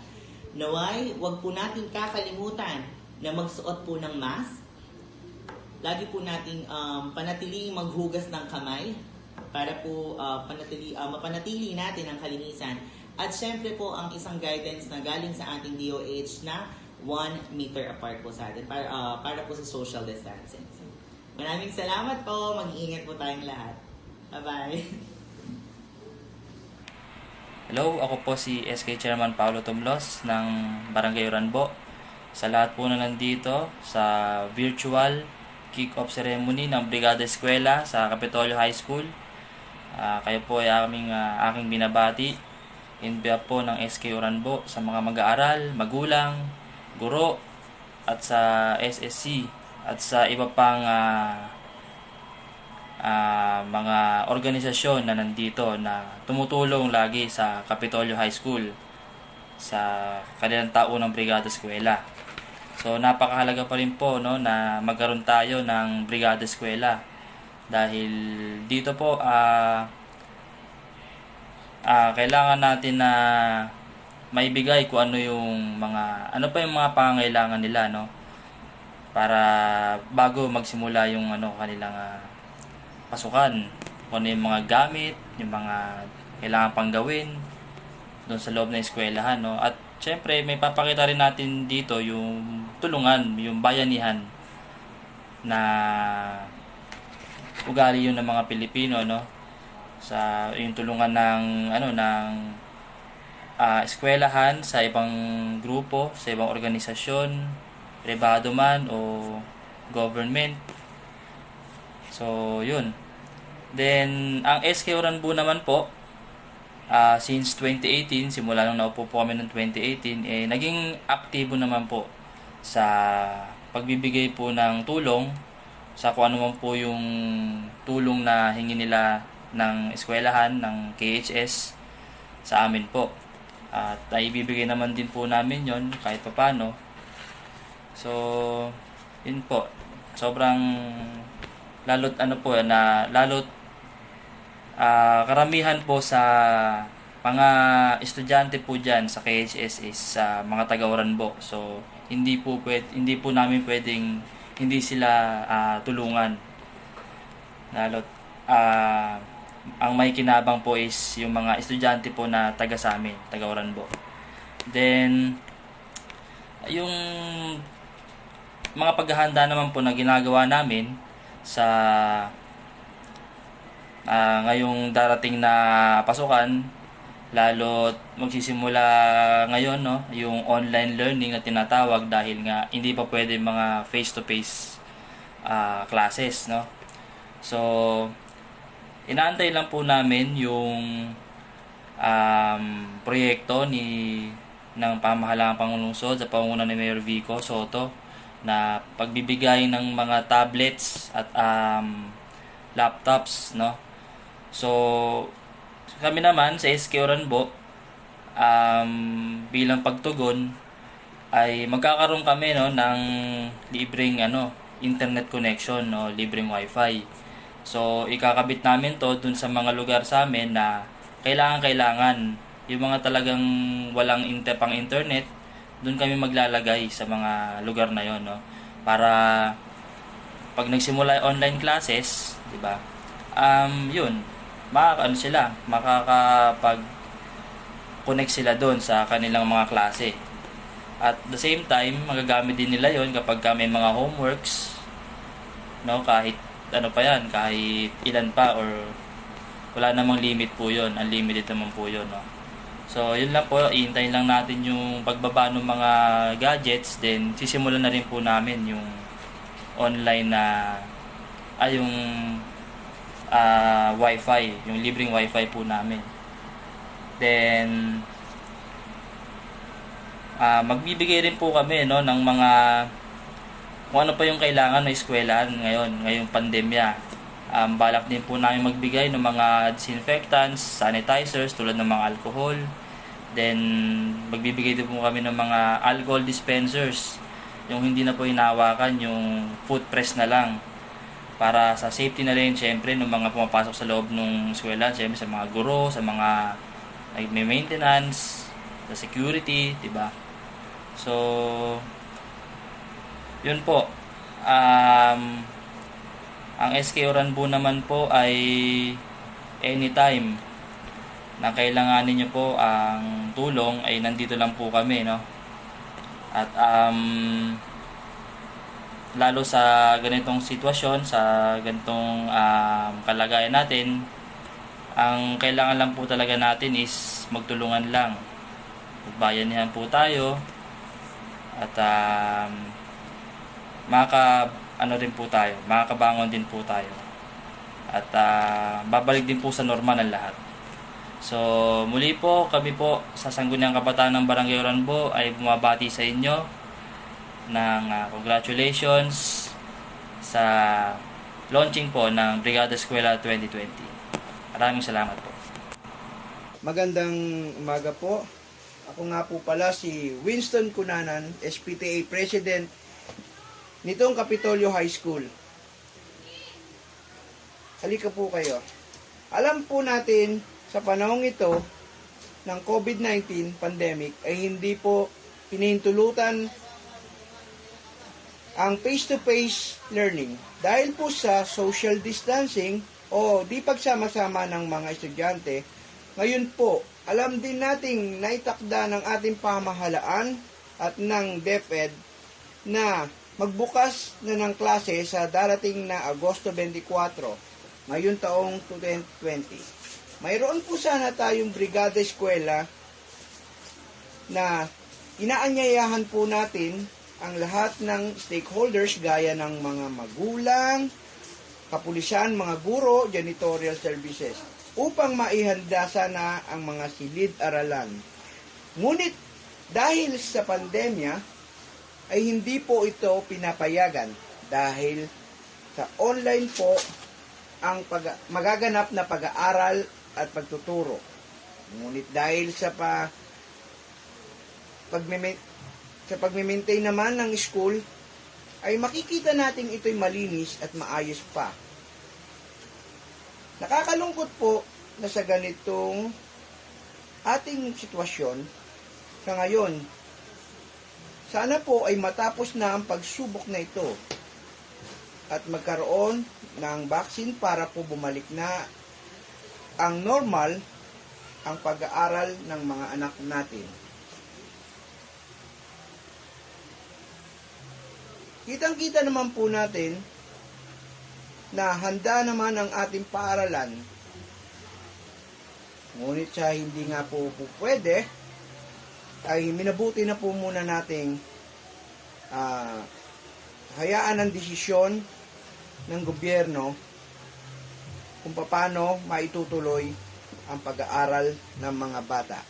Naway, huwag po natin kakalimutan na magsuot po ng mask. Lagi po nating panatiling maghugas ng kamay para po mapanatili natin ang kalinisan. At syempre po ang isang guidance na galing sa ating DOH na 1 meter apart po sa atin para po sa social distancing. Maraming salamat po. Mag-iingat po tayong lahat. Bye-bye. Hello, ako po si SK Chairman Paulo Tumlos ng Barangay Uranbo. Sa lahat po na nandito sa virtual kick-off ceremony ng Brigada Eskwela sa Kapitolyo High School. Kayo po ay aking binabati in behalf po ng SK Uranbo sa mga mag-aaral, magulang, guro, at sa SSC at sa iba pang mga organisasyon na nandito na tumutulong lagi sa Kapitolyo High School sa kanilang taunang Brigada Eskwela. So napakahalaga pa rin po, no, na magkaroon tayo ng Brigada Eskwela dahil dito po kailangan natin na maibigay kung ano yung mga pangangailangan nila, no, para bago magsimula yung kanilang pasukan, kung ano yung mga gamit, yung mga kailangan pang gawin doon sa loob ng eskwelahan, no. At syempre may papakita rin natin dito yung tulungan, yung bayanihan na ugali yun ng mga Pilipino, no, sa yung tulungan ng eskwelahan sa ibang grupo, sa ibang organisasyon, pribado man o government. So yun. Then ang SK Uranbo naman po, since 2018, simula nung naupo po kami noong 2018, naging aktibo naman po sa pagbibigay po ng tulong sa kung ano man po yung tulong na hingi nila ng eskwelahan, ng KHS sa amin po. At ibibigay naman din po namin yon kahit paano. So, yun po. Sobrang lalot karamihan po sa mga estudyante po dyan sa KHS is mga taga-Uranbo. So, hindi po namin pwedeng hindi sila tulungan. Lalot ang may kinabang po is yung mga estudyante po na taga sa amin, taga Oranbo. Then, yung mga paghahanda naman po na ginagawa namin sa ngayong darating na pasukan, lalo magsisimula ngayon, no, yung online learning na tinatawag dahil nga hindi pa pwede mga face-to-face classes, no. So, inaantay lang po namin yung proyekto ng pamahalaang panglungsod sa pangunguna ni Mayor Vico Soto na pagbibigay ng mga tablets at laptops, no. So, kami naman sa SK Oranbo, bilang pagtugon ay magkakaroon kami, no, ng libreng internet connection, no, libreng wifi. So, ikakabit namin to dun sa mga lugar sa amin na kailangan. Yung mga talagang walang pang internet, dun kami maglalagay sa mga lugar na yon, no? Para pag nagsimula online classes, di ba? Yun, makakapag-connect sila doon sa kanilang mga klase. At the same time, magagamit din nila yon kapag may mga homeworks, no, kahit kahit ilan pa or wala namang limit po yun, unlimited naman po yun, no. So yun lang po, iintayin lang natin yung pagbaba ng mga gadgets, then sisimulan na rin po namin yung online yung wifi, yung libreng wifi po namin. Then magbibigay rin po kami, no, ng mga kung ano pa yung kailangan ng eskwelahan ngayong pandemya. Balak din po namin magbigay ng mga disinfectants, sanitizers tulad ng mga alcohol. Then magbibigay din po kami ng mga alcohol dispensers, yung hindi na po hinahawakan, yung foot press na lang, para sa safety na rin syempre ng mga pumapasok sa loob ng eskwelahan, syempre sa mga guro, sa mga nagme-maintenance, sa security, diba? So yun po. Ang SK Oranbo naman po ay anytime na kailanganin nyo po ang tulong ay nandito lang po kami, no? At lalo sa ganitong sitwasyon, sa ganitong kalagayan natin, ang kailangan lang po talaga natin is magtulungan lang. Magbayanihan po tayo at makakabangon din po tayo at babalik din po sa normal ang lahat. So muli po, kami po sa Sangguniang Kabataan ng Barangay Oranbo ay bumabati sa inyo ng congratulations sa launching po ng Brigada Eskwela 2020. Maraming salamat po. Magandang umaga po. Ako nga po pala si Winston Cunanan, SPTA President nitong Kapitolyo High School. Halika po kayo. Alam po natin sa panahong ito ng COVID-19 pandemic ay hindi po pinahintulutan ang face-to-face learning dahil po sa social distancing o di pagsama-sama ng mga estudyante. Ngayon po, alam din nating naitakda ng ating pamahalaan at ng DepEd na magbukas na ng klase sa darating na Agosto 24, ngayon taong 2020. Mayroon po sana tayong Brigada Eskwela na inaanyayahan po natin ang lahat ng stakeholders gaya ng mga magulang, kapulisan, mga guro, janitorial services upang maihanda sana ang mga silid-aralan. Ngunit dahil sa pandemya, ay hindi po ito pinapayagan dahil sa online po ang magaganap na pag-aaral at pagtuturo. Ngunit dahil sa pag-maintain naman ng school, ay makikita natin ito'y malinis at maayos pa. Nakakalungkot po na sa ganitong ating sitwasyon sa ngayon, sana po ay matapos na ang pagsubok na ito. at magkaroon ng vaccine para po bumalik na ang normal ang pag-aaral ng mga anak natin. Kitang-kita naman po natin na handa naman ang ating paaralan. Ngunit sa hindi nga po pwede, ay minabuti na po muna nating hayaan ang desisyon ng gobyerno kung paano maitutuloy ang pag-aaral ng mga bata.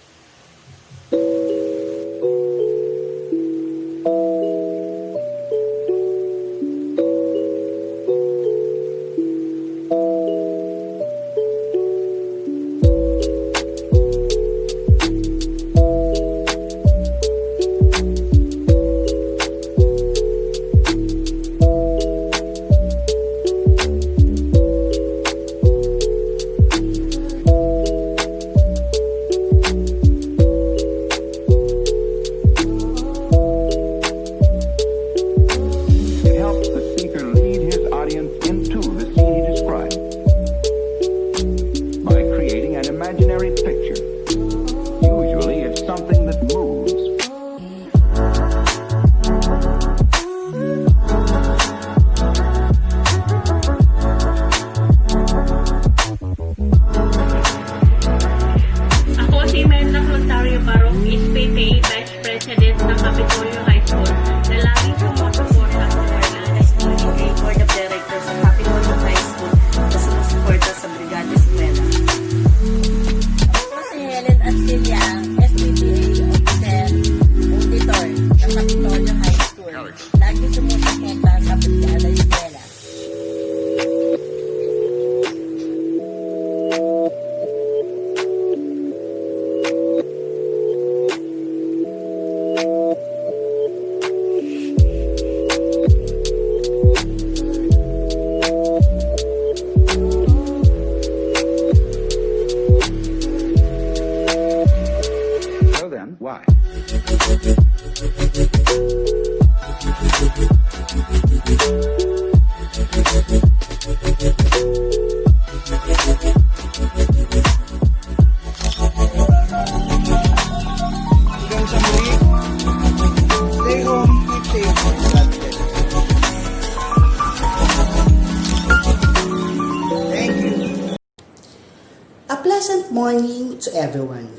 Pleasant morning to everyone.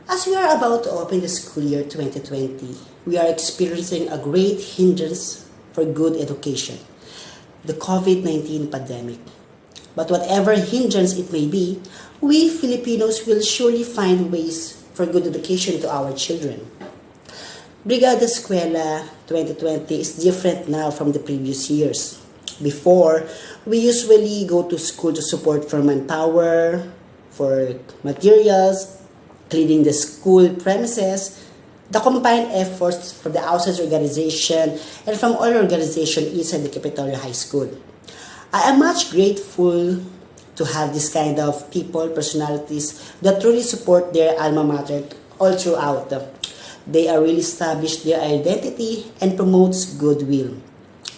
As we are about to open the school year 2020, we are experiencing a great hindrance for good education, the COVID-19 pandemic. But whatever hindrance it may be, we Filipinos will surely find ways for good education to our children. Brigada Eskwela 2020 is different now from the previous years. Before, we usually go to school to support for manpower, for materials, cleaning the school premises, the combined efforts for the outside organization and from all organizations inside the Capitolio High School. I am much grateful to have this kind of people, personalities that truly support their alma mater all throughout. They are really established their identity and promotes goodwill.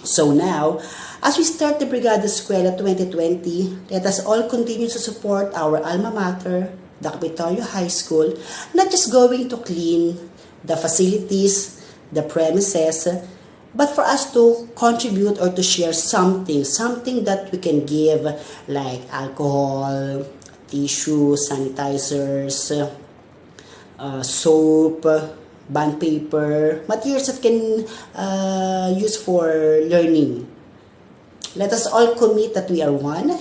So now, as we start the Brigada Eskwela 2020, let us all continue to support our alma mater, the Capitolio High School, not just going to clean the facilities, the premises, but for us to contribute or to share something that we can give, like alcohol, tissue, sanitizers, soap, bond paper, materials that can use for learning. Let us all commit that we are one,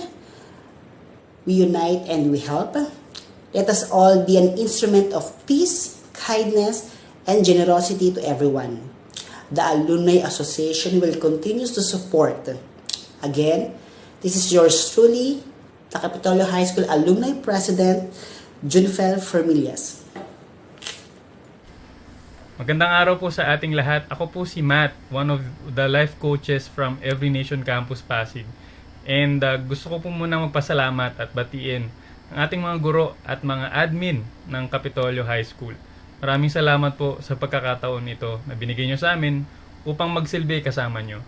we unite and we help. Let us all be an instrument of peace, kindness, and generosity to everyone. The Alumni Association will continue to support. Again, this is yours truly, the Capitolio High School Alumni President, Junfel Fermillas. Magandang araw po sa ating lahat. Ako po si Matt, one of the life coaches from Every Nation Campus Pasig. And gusto ko po muna magpasalamat at batiin ang ating mga guro at mga admin ng Capitolio High School. Maraming salamat po sa pagkakataon ito na binigay nyo sa amin upang magsilbi kasama nyo.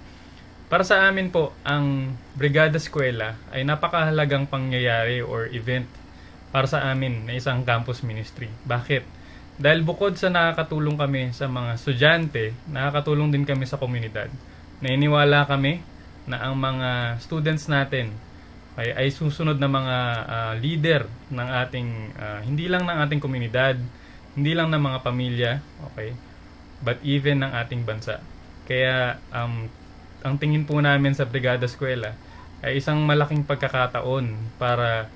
Para sa amin po, ang Brigada Eskwela ay napakahalagang pangyayari or event para sa amin na isang campus ministry. Bakit? Dahil bukod sa nakakatulong kami sa mga estudyante, nakakatulong din kami sa komunidad. Naniniwala kami na ang mga students natin ay susunod na mga leader ng ating, hindi lang ng ating komunidad, hindi lang ng mga pamilya, okay, but even ng ating bansa. Kaya ang tingin po namin sa Brigada Eskwela ay isang malaking pagkakataon para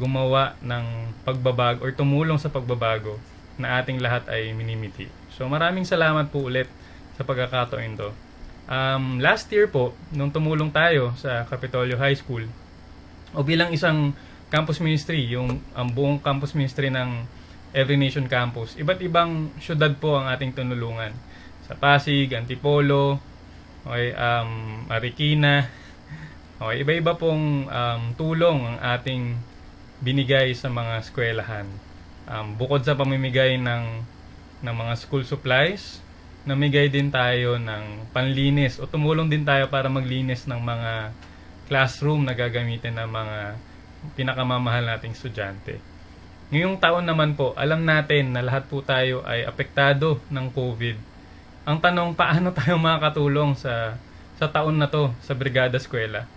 gumawa ng pagbabago or tumulong sa pagbabago na ating lahat ay minimiti. So maraming salamat po ulit sa pagkakataon ito. Last year po, nung tumulong tayo sa Capitolio High School, o bilang isang campus ministry, ang buong campus ministry ng Every Nation Campus, iba't ibang syudad po ang ating tinulungan. Sa Pasig, Antipolo, okay, Marikina, okay, iba-iba pong tulong ang ating binigay sa mga eskwelahan. Bukod sa pamimigay ng mga school supplies, namigay din tayo ng panlinis o tumulong din tayo para maglinis ng mga classroom na gagamitin ng mga pinakamamahal nating estudyante. Ngayong taon naman po, alam natin na lahat po tayo ay apektado ng COVID. Ang tanong, paano tayo makakatulong sa taon na to sa Brigada Eskwela?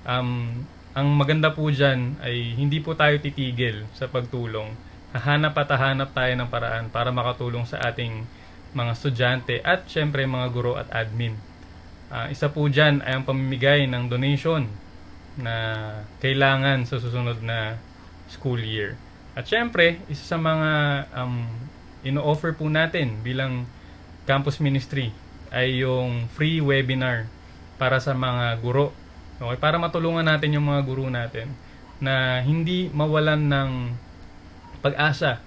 Ang maganda po dyan ay hindi po tayo titigil sa pagtulong. Hahanap at hahanap tayo ng paraan para makatulong sa ating mga estudyante at syempre mga guro at admin. Isa po dyan ay ang pamimigay ng donation na kailangan sa susunod na school year. At syempre, isa sa mga ino-offer po natin bilang campus ministry ay yung free webinar para sa mga guro. Okay, para matulungan natin yung mga guro natin na hindi mawalan ng pag-asa.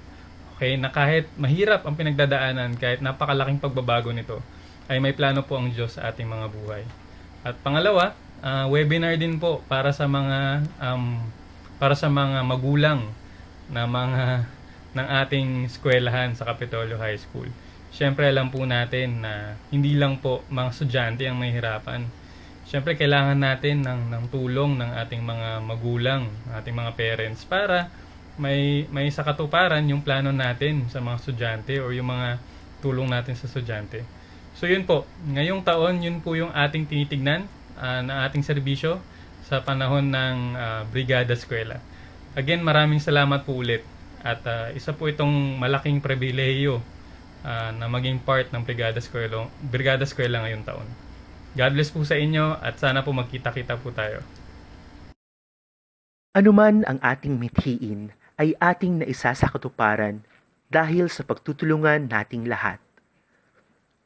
Okay, na kahit mahirap ang pinagdadaanan, kahit napakalaking pagbabago nito, ay may plano po ang Diyos sa ating mga buhay. At pangalawa, webinar din po para sa mga magulang na ng ating eskwelahan sa Capitolio High School. Siyempre alam po natin na hindi lang po mga estudyante ang mahihirapan. Siyempre kailangan natin ng tulong ng ating mga magulang, ating mga parents para may sa katuparan yung plano natin sa mga estudyante o yung mga tulong natin sa estudyante. So yun po, ngayong taon yun po yung ating tinitignan na ating serbisyo sa panahon ng Brigada Eskwela. Again, maraming salamat po ulit at isa po itong malaking pribilehiyo na maging part ng Brigada Eskwela ngayong taon. God bless po sa inyo at sana po magkita-kita po tayo. Anuman ang ating mithiin ay ating naisa sa katuparan dahil sa pagtutulungan nating lahat.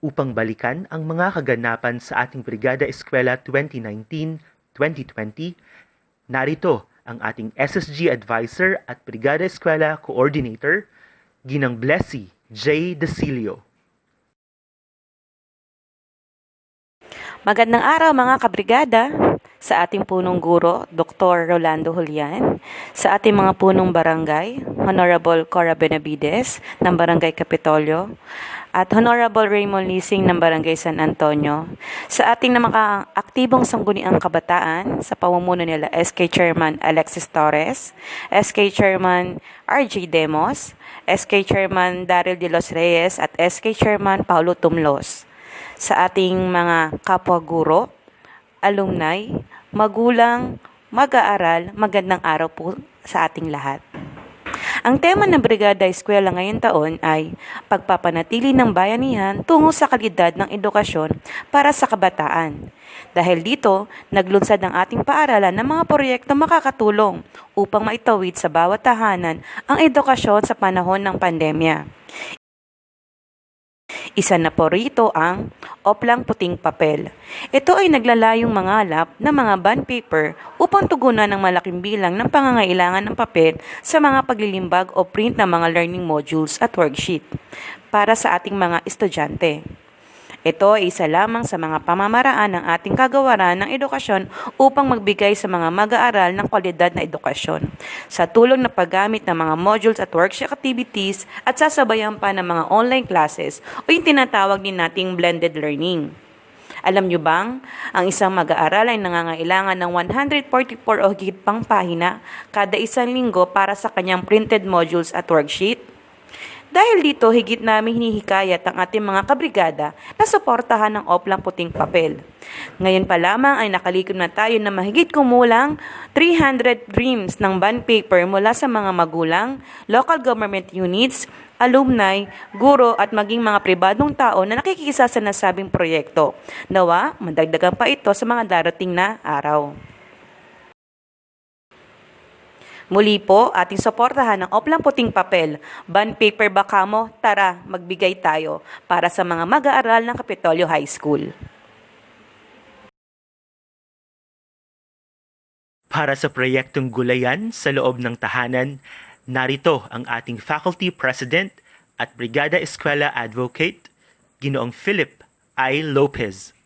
Upang balikan ang mga kaganapan sa ating Brigada Eskwela 2019-2020, narito ang ating SSG Advisor at Brigada Eskwela Coordinator, Ginang Blessy J. Desilio. Magandang araw mga kabrigada, sa ating punong guro, Dr. Rolando Julian, sa ating mga punong barangay, Honorable Cora Benavides ng Barangay Capitolio, at Honorable Raymond Lising ng Barangay San Antonio, sa ating mga aktibong sangguniang kabataan sa pamumuno nila SK Chairman Alexis Torres, SK Chairman RJ Demos, SK Chairman Daryl De Los Reyes at SK Chairman Paulo Tumlos, sa ating mga kapwa guro, alumni, magulang, mag-aaral, magandang araw po sa ating lahat. Ang tema ng Brigada Eskwela ngayong taon ay pagpapanatili ng bayanihan tungo sa kalidad ng edukasyon para sa kabataan. Dahil dito, naglunsad ang ating paaralan ng mga proyekto makakatulong upang maitawid sa bawat tahanan ang edukasyon sa panahon ng pandemya. Isa na po rito ang Oplang Puting Papel. Ito ay naglalayong mangalap ng mga bond paper upang tugunan ng malaking bilang ng pangangailangan ng papel sa mga paglilimbag o print ng mga learning modules at worksheet para sa ating mga estudyante. Ito ay isa lamang sa mga pamamaraan ng ating kagawaran ng edukasyon upang magbigay sa mga mag-aaral ng kwalidad na edukasyon sa tulong na paggamit ng mga modules at workshop activities at sasabayan pa ng mga online classes o yung tinatawag din nating blended learning. Alam nyo bang, ang isang mag-aaral ay nangangailangan ng 144 o higit pang pahina kada isang linggo para sa kanyang printed modules at worksheet? Dahil dito, higit namin hinihikayat ang ating mga kabrigada na suportahan ng Oplang Puting Papel. Ngayon pa lamang ay nakalikom na tayo na mahigit kumulang 300 dreams ng bond paper mula sa mga magulang, local government units, alumni, guro at maging mga pribadong tao na nakikisa sa nasabing proyekto. Nawa, madagdagan pa ito sa mga darating na araw. Muli po, ating suportahan ng Oplang Puting Papel. Bond paper ba kamo? Tara, magbigay tayo para sa mga mag-aaral ng Kapitolyo High School. Para sa proyektong gulayan sa loob ng tahanan, narito ang ating Faculty President at Brigada Eskwela Advocate, Ginoong Philip I. Lopez.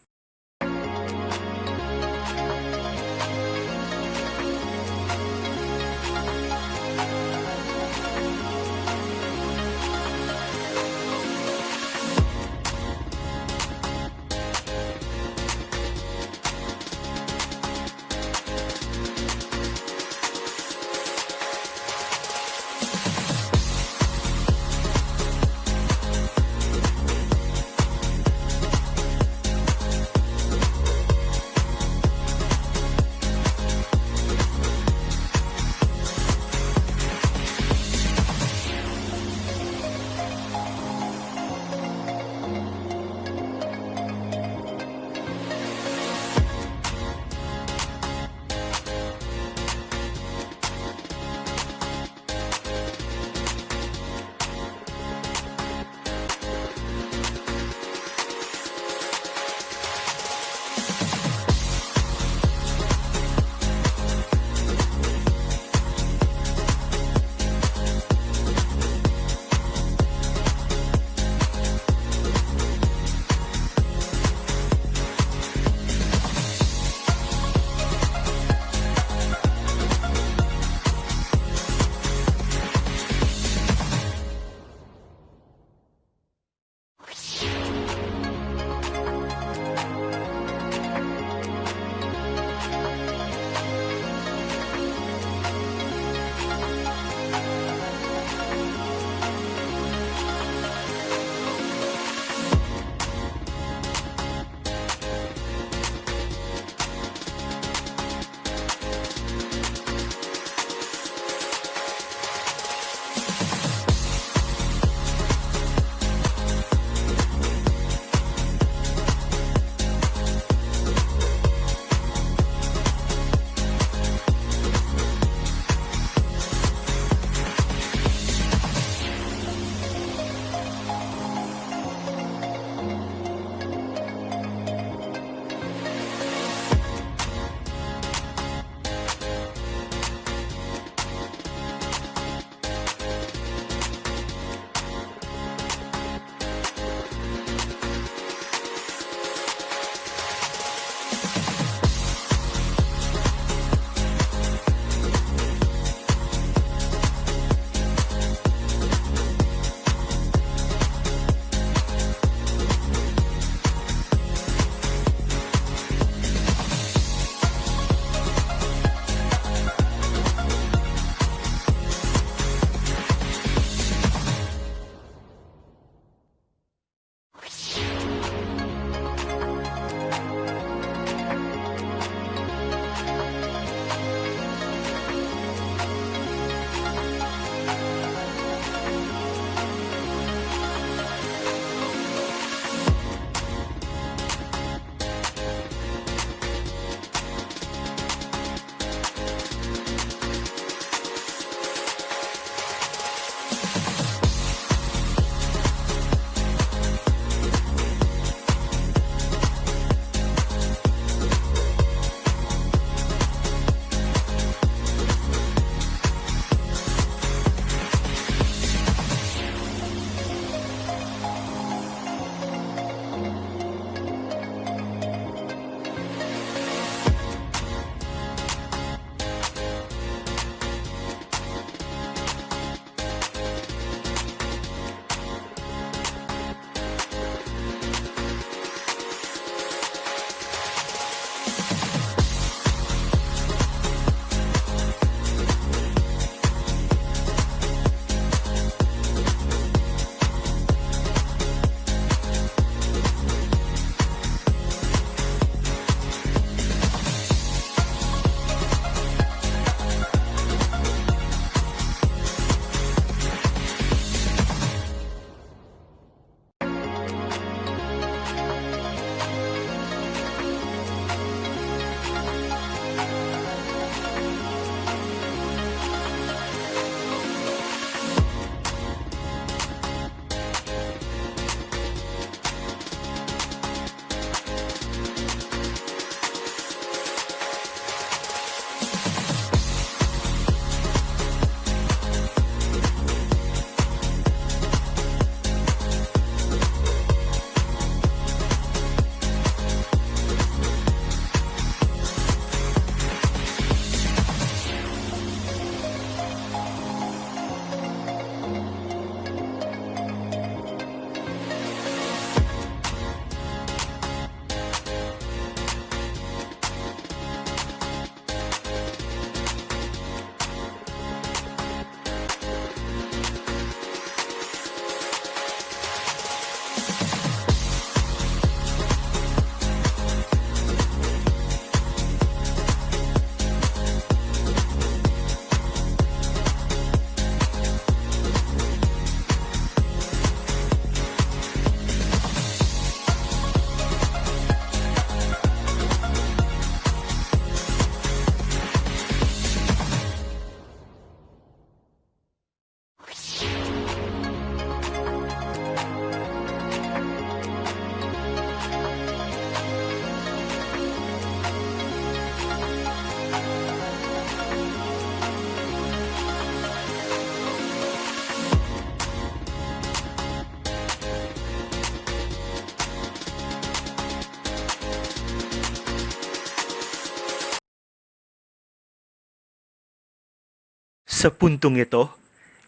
Sa puntong ito,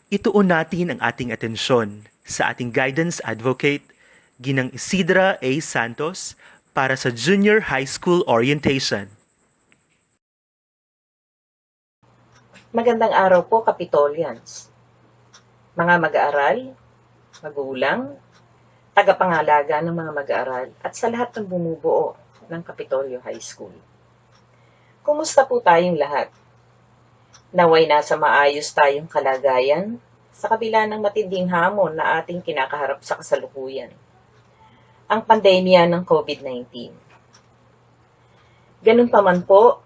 ituon natin ang ating atensyon sa ating guidance advocate, Ginang Isidra A. Santos, para sa Junior High School Orientation. Magandang araw po, Kapitolians. Mga mag-aaral, magulang, tagapangalaga ng mga mag-aaral, at sa lahat ng bumubuo ng Kapitolyo High School. Kumusta po tayong lahat? Naway nasa maayos tayong kalagayan sa kabila ng matinding hamon na ating kinakaharap sa kasalukuyan, ang pandemya ng COVID-19. Ganun pa man po,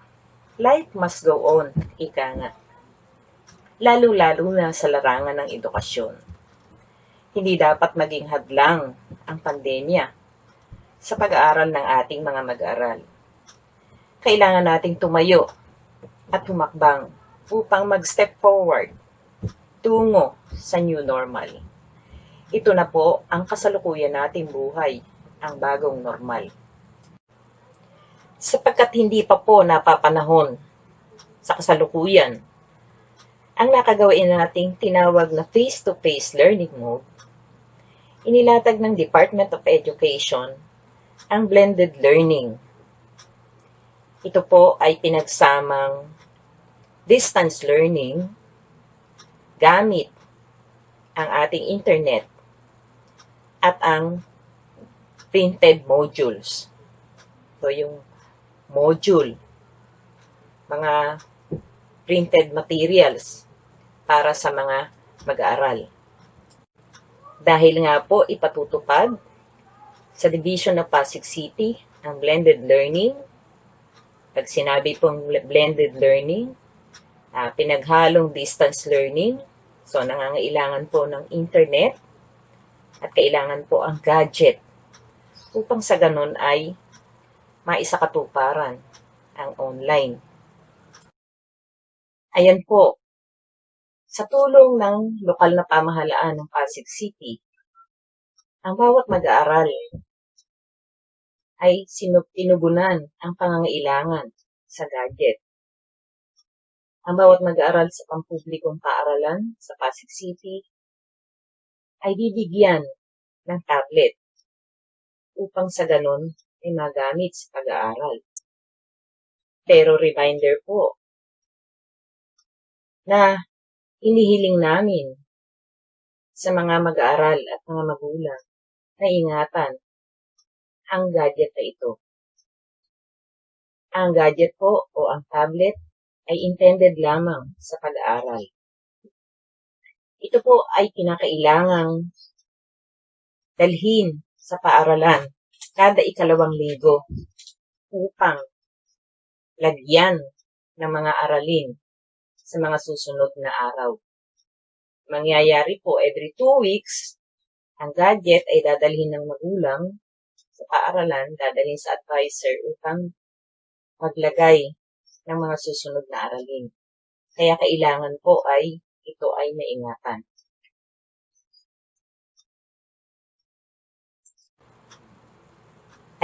life must go on, ika nga. Lalo-lalo na sa larangan ng edukasyon. Hindi dapat maging hadlang ang pandemya sa pag-aaral ng ating mga mag-aaral. Kailangan nating tumayo at humakbang upang mag-step forward tungo sa new normal. Ito na po ang kasalukuyan nating buhay, ang bagong normal. Sapagkat hindi pa po napapanahon sa kasalukuyan ang nakagawain nating tinawag na face-to-face learning mode, inilatag ng Department of Education ang blended learning. Ito po ay pinagsamang distance learning gamit ang ating internet at ang printed modules. So yung module, mga printed materials para sa mga mag-aaral. Dahil nga po ipatutupad sa Division of Pasig City ang blended learning. Pag sinabi pong blended learning, pinaghalong distance learning, so nangangailangan po ng internet at kailangan po ang gadget upang sa ganun ay maisakatuparan ang online. Ayan po, sa tulong ng lokal na pamahalaan ng Pasig City, ang bawat mag-aaral ay tinugunan ang pangangailangan sa gadget. Ang bawat mag-aaral sa pampublikong paaralan sa Pasig City ay bibigyan ng tablet upang sa ganun ay magamit sa pag-aaral. Pero reminder po na inihiling namin sa mga mag-aaral at mga magulang na ingatan ang gadget na ito. Ang gadget po o ang tablet ay intended lamang sa pag-aaral. Ito po ay kinakailangang dalhin sa paaralan kada ikalawang linggo upang lagyan ng mga aralin sa mga susunod na araw. Mangyayari po every 2 weeks, ang gadget ay dadalhin ng magulang sa paaralan, dadalhin sa advisor upang maglagay ng mga susunod na aralin. Kaya kailangan po ay ito ay maingatan.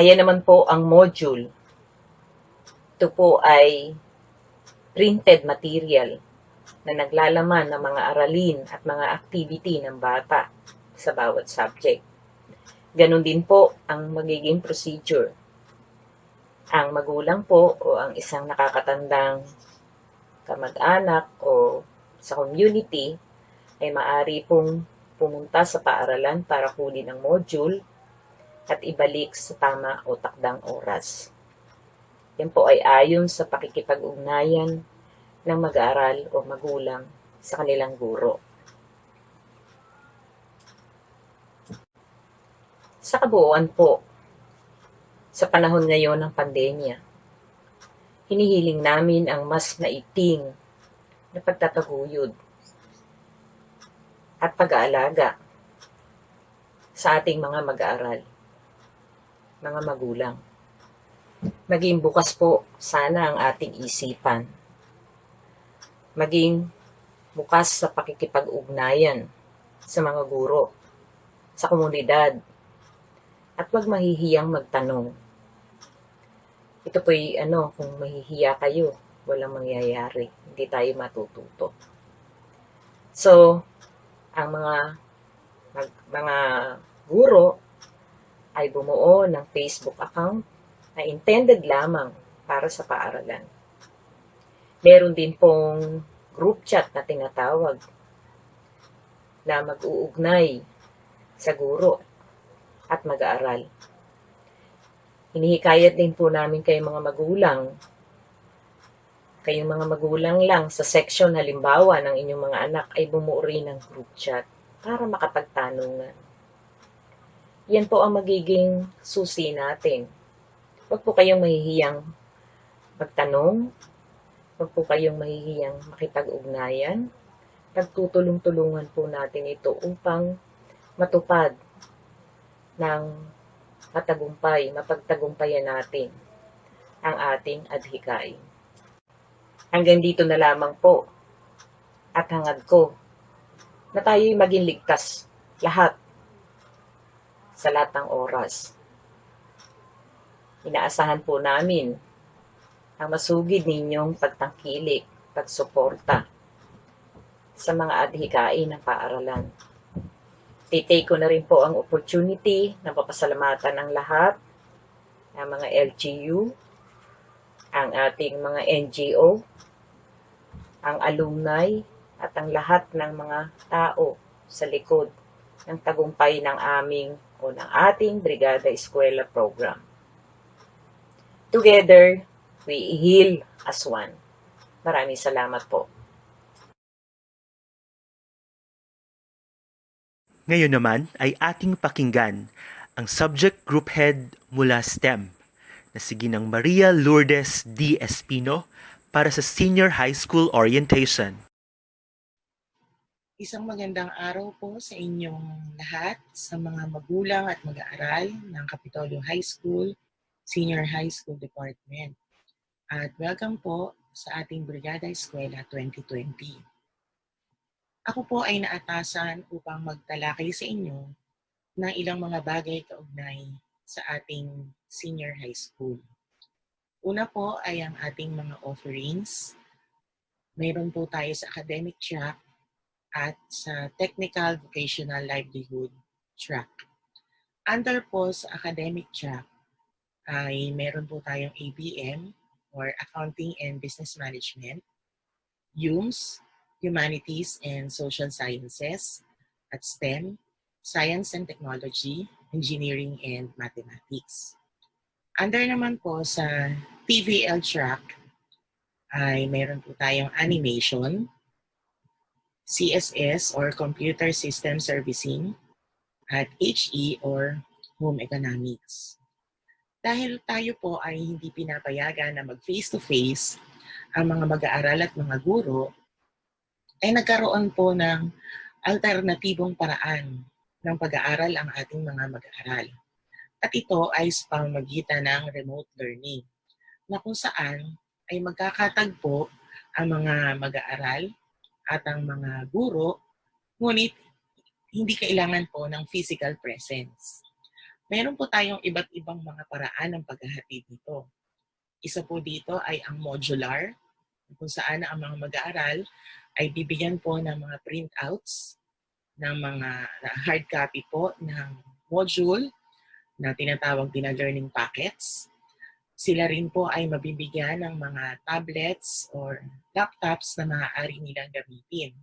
Ayan naman po ang module. Ito po ay printed material na naglalaman ng mga aralin at mga activity ng bata sa bawat subject. Ganon din po ang magiging procedure. Ang magulang po o ang isang nakakatandang kamag-anak o sa community ay maaari pong pumunta sa paaralan para kunin ang module at ibalik sa tama o takdang oras. Yan po ay ayon sa pakikipag-ugnayan ng mag-aaral o magulang sa kanilang guro. Sa kabuuan po, sa panahon ngayon ng pandemya, hinihiling namin ang mas maiting na pagtataguyod at pag-aalaga sa ating mga mag-aaral, mga magulang. Maging bukas po sana ang ating isipan. Maging bukas sa pakikipag-ugnayan sa mga guro, sa komunidad, at huwag mahihiyang magtanong. Ito po'y kung mahihiya kayo, walang mangyayari. Hindi tayo matututo. So, ang mga guro ay bumuo ng Facebook account na intended lamang para sa paaralan. Meron din pong group chat na tinatawag na mag-uugnay sa guro at mag-aaral. Hinihikayat din po namin kayong mga magulang lang sa section halimbawa ng inyong mga anak ay bumuo rin ng group chat para makapagtanungan. Yan po ang magiging susi natin. Huwag po kayong mahihiyang magtanong, huwag po kayong mahihiyang makipag-ugnayan. Pagtutulong-tulungan po natin ito upang matupad ng mapagtagumpayan natin ang ating adhikain. Hanggang dito na lamang po at hangad ko na tayo'y maging ligtas lahat sa lahat ng oras. Inaasahan po namin ang masugid ninyong pagtangkilik, pagsuporta sa mga adhikain ng paaralan. Titake ko na rin po ang opportunity na papasalamatan ng lahat ng mga LGU, ang ating mga NGO, ang alumni, at ang lahat ng mga tao sa likod ng tagumpay ng ating Brigada Eskwela program. Together, we heal as one. Maraming salamat po. Ngayon naman ay ating pakinggan ang subject group head mula STEM na si Ginang Maria Lourdes D. Espino para sa Senior High School Orientation. Isang magandang araw po sa inyong lahat, sa mga magulang at mag-aaral ng Kapitolyo High School, Senior High School Department. At welcome po sa ating Brigada Eskwela 2020. Ako po ay naatasan upang magtalakay sa inyo ng ilang mga bagay kaugnay sa ating Senior High School. Una po ay ang ating mga offerings. Mayroon po tayo sa academic track at sa Technical Vocational Livelihood track. Under po sa academic track ay meron po tayong ABM or Accounting and Business Management, UMS, Humanities and Social Sciences, at STEM, Science and Technology, Engineering and Mathematics. Under naman po sa TVL track ay meron po tayong Animation, CSS or Computer System Servicing, at HE or Home Economics. Dahil tayo po ay hindi pinapayagan na mag-face-to-face ang mga mag-aaral at mga guro, ay nagkaroon po ng alternatibong paraan ng pag-aaral ang ating mga mag-aaral. At ito ay sa pamamagitan ng remote learning, na kung saan ay magkakatagpo ang mga mag-aaral at ang mga guro, ngunit hindi kailangan po ng physical presence. Meron po tayong iba't ibang mga paraan ng paghahatid nito. Isa po dito ay ang modular, kung saan ang mga mag-aaral ay bibigyan po ng mga printouts, ng mga hard copy po ng module na tinatawag din na learning packets. Sila rin po ay mabibigyan ng mga tablets or laptops na maaari nilang gamitin.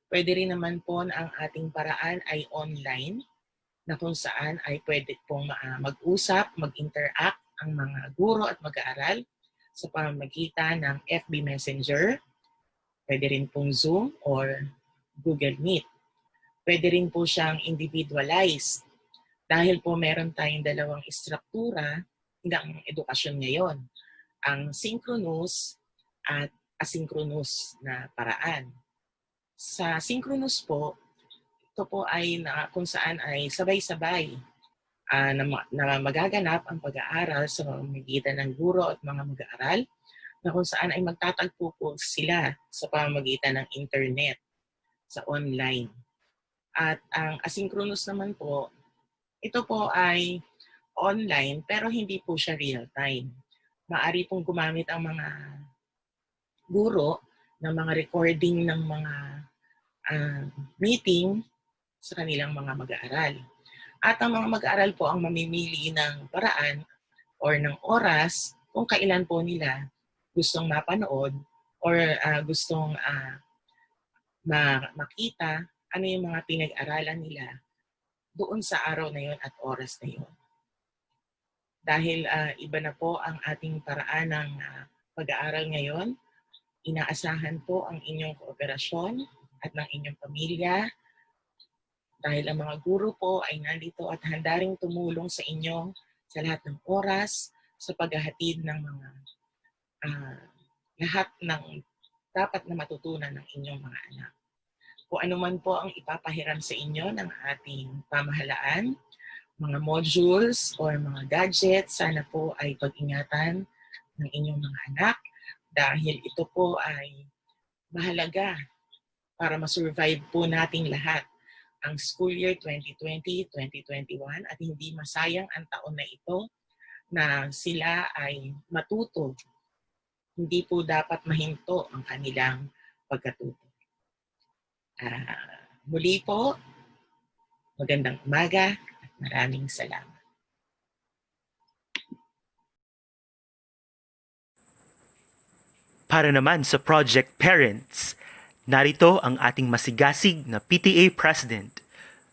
Pwede rin naman po na ang ating paraan ay online, na kung saan ay pwede pong mag-usap, mag-interact ang mga guro at mag-aaral sa pamamagitan ng FB Messenger, pwede rin pong Zoom or Google Meet. Pwede rin po siyang individualized dahil po meron tayong dalawang istruktura ng edukasyon ngayon, ang synchronous at asynchronous na paraan. Sa synchronous po, ito po ay kung saan ay sabay-sabay na magaganap ang pag-aaral sa pamamagitan ng guro at mga mag-aaral, na kung saan ay magtatagpo po sila sa pamamagitan ng internet, sa online. At ang asynchronous naman po, ito po ay online pero hindi po siya real-time. Maaari pong gumamit ang mga guro ng mga recording ng mga meeting sa kanilang mga mag-aaral. At ang mga mag-aaral po ang mamimili ng paraan or ng oras kung kailan po nila gustong mapanood or gustong makita ano yung mga pinag-aralan nila doon sa araw na yon at oras na yon. Dahil iba na po ang ating paraan ng pag-aaral ngayon, inaasahan po ang inyong kooperasyon at ng inyong pamilya dahil ang mga guro po ay nandito at handa ring tumulong sa inyo sa lahat ng oras sa paghahatid ng mga lahat ng dapat na matutunan ng inyong mga anak. Kung ano man po ang ipapahiram sa inyo ng ating pamahalaan, mga modules or mga gadgets, sana po ay pag-ingatan ng inyong mga anak dahil ito po ay mahalaga para masurvive po nating lahat ang school year 2020-2021 at hindi masayang ang taon na ito na sila ay matuto. Hindi po dapat mahinto ang kanilang pagkatuto. Muli po, magandang umaga at maraming salamat. Para naman sa Project Parents, narito ang ating masigasig na PTA President,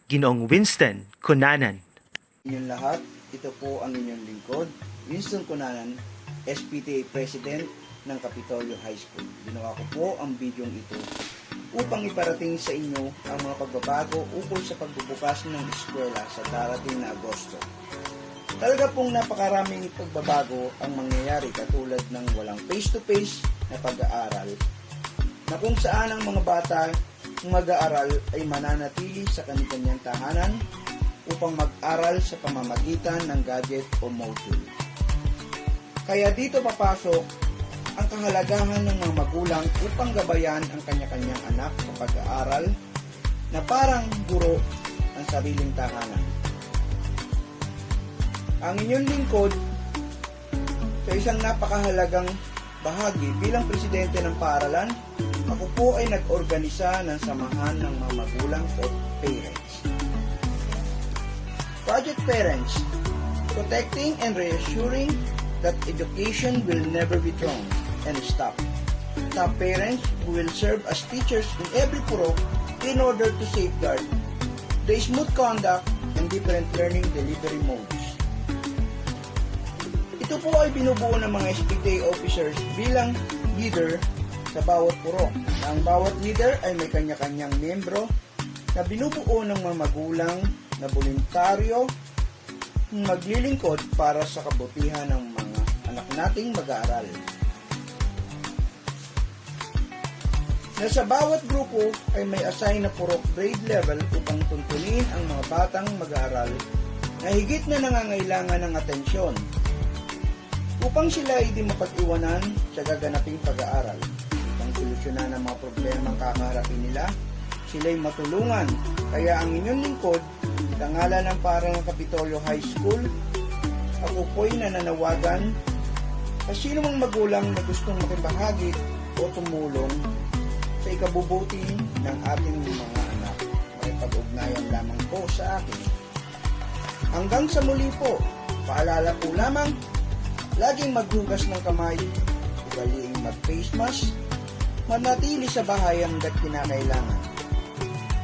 Ginoong Winston Cunanan. Inyong lahat, ito po ang inyong lingkod, Winston Cunanan, SPTA President ng Capitolio High School. Ginawa ko po ang bidyong ito upang iparating sa inyo ang mga pagbabago ukol sa pagbubukas ng eskwela sa darating na Agosto. Talaga pong napakaraming pagbabago ang mangyayari katulad ng walang face-to-face na pag-aaral na kung saan ang mga bata mag-aaral ay mananatili sa kanilang tahanan upang mag-aral sa pamamagitan ng gadget o module. Kaya dito papasok ang kahalagahan ng mga magulang upang gabayan ang kanya-kanyang anak sa pag-aaral na parang guro ang sariling tahanan. Ang inyong lingkod sa isang napakahalagang bahagi bilang presidente ng paaralan, ako po ay nag-organisa ng samahan ng mga magulang o parents. Project Parents, protecting and reassuring that education will never be thrown and stop. Top parents who will serve as teachers in every purok in order to safeguard the smooth conduct and different learning delivery modes. Ito po ay binubuo ng mga SPTA officers bilang leader sa bawat purok. Ang bawat leader ay may kanya-kanyang membro na binubuo ng mga magulang na voluntaryo maglilingkod para sa kabutihan ng mga anak nating mag-aaral. Na sa bawat grupo ay may assign na purok grade level upang tuntunin ang mga batang mag-aaral na higit na nangangailangan ng atensyon upang sila ay di mapag-iwanan sa gaganaping pag-aaral. Upang solusyonan ang mga problemang kakaharapin nila, sila'y matulungan. Kaya ang inyong lingkod, sa ngalan ng Paaralan ng Capitolio High School, ako po'y nananawagan sa sino mang magulang na gustong makibahagi o tumulong sa ikabubuti ng ating mga anak. May pag-ugnayan lamang po sa akin. Hanggang sa muli po, paalala po lamang, laging maghugas ng kamay, ugaliing mag-face mask, manatili sa bahay hanggat kinakailangan.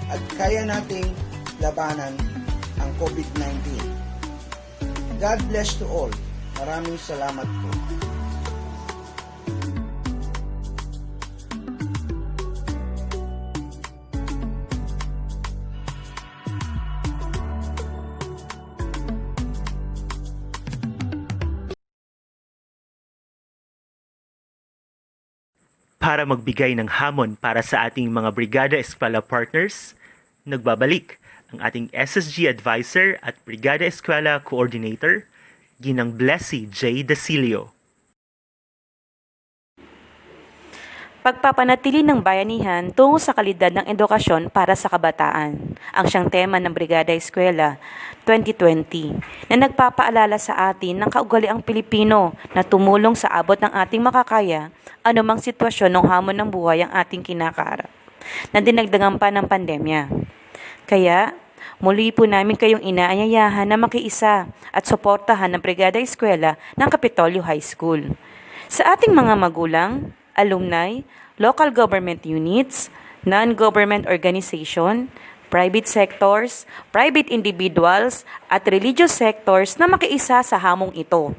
At kaya nating labanan ang COVID-19. God bless to all. Maraming salamat po. Para magbigay ng hamon para sa ating mga Brigada Eskwela partners, nagbabalik ang ating SSG Advisor at Brigada Eskwela Coordinator, Ginang Blessy J. Dacilio. Pagpapanatili ng bayanihan tungo sa kalidad ng edukasyon para sa kabataan, ang siyang tema ng Brigada Eskwela 2020 na nagpapaalala sa atin ng kaugaliang Pilipino na tumulong sa abot ng ating makakaya anumang sitwasyon ng hamon ng buhay ang ating kinakaharap. na dinagdagan pa ng pandemya. Kaya, muli po namin kayong inaanyayahan na makiisa at suportahan ng Brigada Eskwela ng Kapitolyo High School. Sa ating mga magulang, alumni, local government units, non-government organization, private sectors, private individuals, at religious sectors na makiisa sa hamong ito.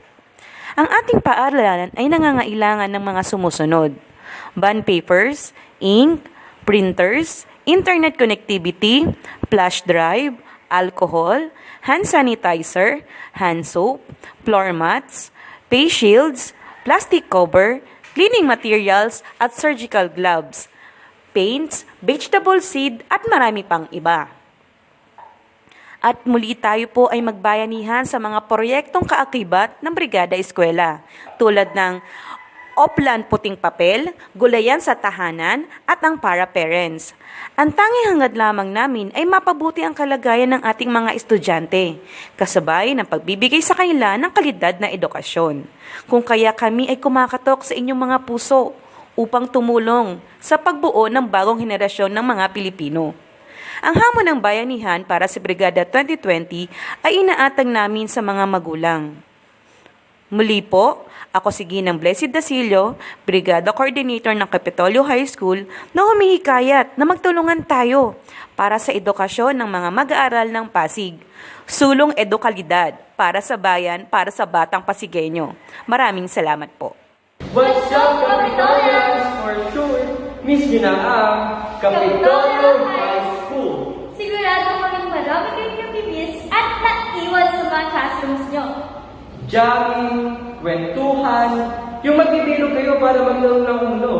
Ang ating paaralan ay nangangailangan ng mga sumusunod: bond papers, ink, printers, internet connectivity, flash drive, alcohol, hand sanitizer, hand soap, floor mats, face shields, plastic cover, cleaning materials at surgical gloves, paints, vegetable seed at marami pang iba. At muli tayo po ay magbayanihan sa mga proyektong kaakibat ng Brigada Eskwela tulad ng Oplan Puting Papel, Gulayan sa Tahanan at ang Para Parents. Ang tanging hangad lamang namin ay mapabuti ang kalagayan ng ating mga estudyante, kasabay ng pagbibigay sa kanila ng kalidad na edukasyon. Kung kaya kami ay kumakatok sa inyong mga puso upang tumulong sa pagbuo ng bagong henerasyon ng mga Pilipino. Ang hamon ng bayanihan para sa Brigada 2020 ay inaatang namin sa mga magulang. Muli po, ako si Ginang Blessed Dasilio, Brigada Coordinator ng Kapitolyo High School, na humihikayat na magtulungan tayo para sa edukasyon ng mga mag-aaral ng Pasig. Sulong edukalidad para sa bayan, para sa batang Pasigueño. Maraming salamat po. What's up, Capitolians? For sure, miss nyo na ang Capitolyo High School. Sigurado kaming marami kayong nabibis at naiwan sa mga classrooms nyo. Jamming, kwentuhan, yung magbibilog kayo para maglaro ng uno,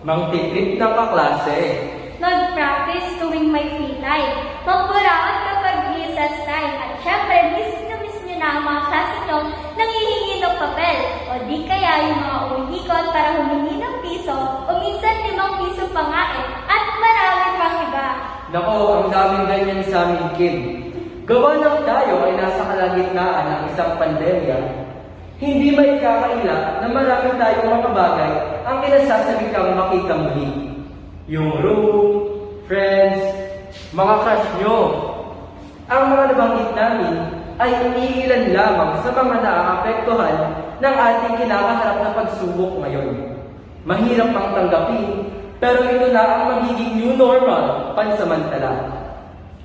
mangtitrip ng kaklase. Mag-practice tuwing may free time. Magburangan kapag recess time. At syempre, miss nyo na ang mga klase nyo nanghihingi ng papel. O di kaya yung mga umihikot para humingi ng piso o minsan 5 piso pa nga eh. At marami pang iba. Nako, ang daming ganyan sa amin, Kim. Gawa ng tayo ay nasa kalagitnaan ng isang pandemya, hindi maikakaila na marami tayong mga bagay ang kinasasabi kang makita muli. Yung room, friends, mga crush nyo. Ang mga nabanggit namin ay iilan lamang sa mga naaapektuhan ng ating kinakaharap na pagsubok ngayon. Mahirap pang tanggapin, pero ito na ang magiging new normal pansamantala.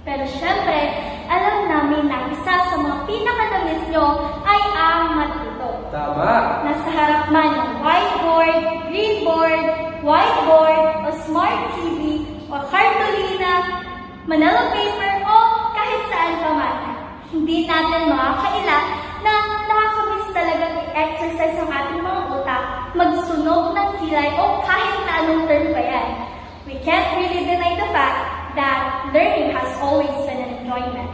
Pero syempre, alam namin na isa sa mga pinakanamis nyo ay ang matuto. Tama! Nasa harap man ng whiteboard, greenboard, whiteboard, o smart TV, o cartolina, manila paper, o kahit saan pa man. Hindi natin makakaila na nakakamiss talaga i-exercise ang ating mga utak, magsunog ng kilay, o kahit na anong term pa yan. We can't really deny the fact that learning has always been an enjoyment.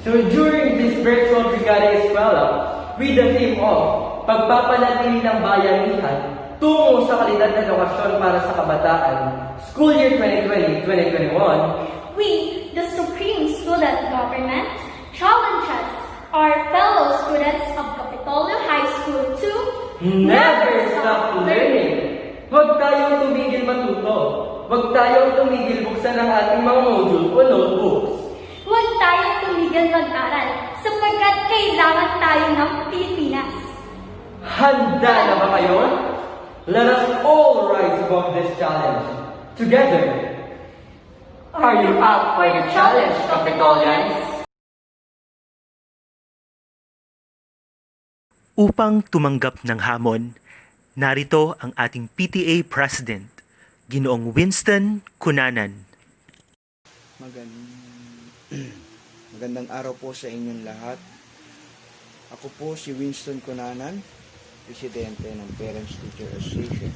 So during this virtual Brigada Eskwela, with the theme of pagpapanatili ng bayanihan tungo sa kalidad na edukasyon para sa kabataan, School Year 2020-2021, we, the Supreme Student Government, challenge us, our fellow students of Capitolyo High School to never stop learning. Huwag tayong tumigil matuto. Huwag tayong tumigil buksan ang ating mga module o notebooks. Huwag tayong tumigil mag-aral sapagkat kailangan tayo ng Pilipinas. Handa na ba kayo? Let us all rise above this challenge. Together. Are you up for the challenge, Capitolians? Upang tumanggap ng hamon, narito ang ating PTA President, Ginoong Winston Cunanan. Magandang araw po sa inyong lahat. Ako po si Winston Cunanan, Presidente ng Parents Teacher Association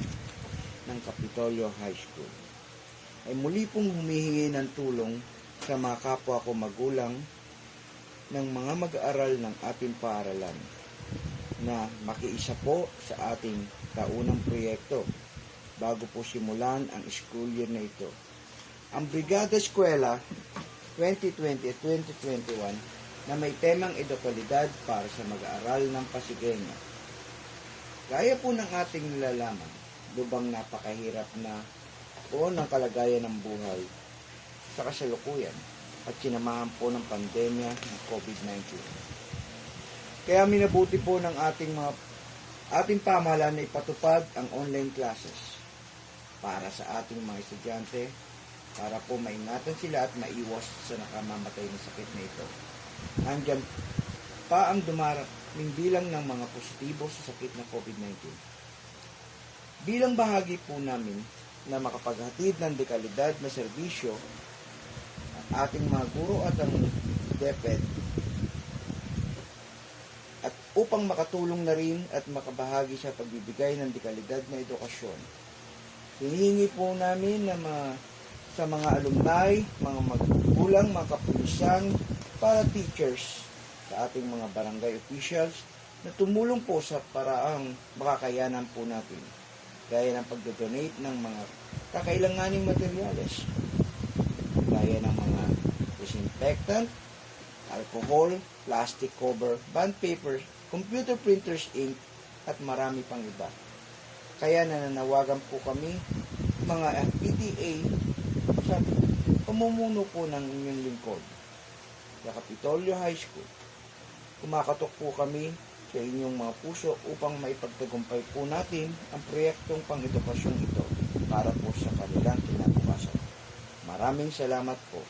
ng Kapitolyo High School. Ay muli pong humihingi ng tulong sa mga kapwa ko magulang ng mga mag-aaral ng ating paaralan na makiisa po sa ating taunang proyekto bago po simulan ang school year na ito. Ang Brigada Eskwela 2020-2021 na may temang edukalidad para sa mag-aaral ng Pasigueño. Gaya po ng ating nilalaman, lubang napakahirap na po ng kalagayan ng buhay sa kasalukuyan at sinamahan po ng pandemya ng COVID-19. Kaya minabuti po ng ating pamahalaan na ipatupad ang online classes para sa ating mga estudyante para po maingatan sila at maiwas sa nakamamatay na sakit na ito. Nandyan pa ang dumaraming bilang ng mga positibo sa sakit na COVID-19. Bilang bahagi po namin na makapaghatid ng dekalidad na serbisyo ang ating mga guro at ang DepEd at upang makatulong na rin at makabahagi sa pagbibigay ng dekalidad na edukasyon. Hinihingi po namin na sa mga alumni, mga magulang, mga kapulisan, para teachers, sa ating mga barangay officials na tumulong po sa paraang makakayanan po natin, gaya ng pagdodonate ng mga kakailanganing materyales, gaya ng mga disinfectant, alcohol, plastic cover, bond papers, computer printers, ink, at marami pang iba. Kaya nananawagan po kami, mga PTA, sa pamumuno po ng inyong lingkod, sa Kapitolyo High School. Kumakatok po kami sa inyong mga puso upang maipagtagumpay po natin ang proyektong pang-edukasyon ito para po sa kanilang kinabukasan. Maraming salamat po.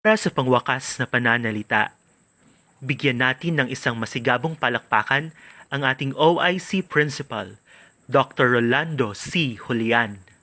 Para sa pangwakas na pananalita, bigyan natin ng isang masigabong palakpakan ang ating OIC Principal, Dr. Rolando C. Julian.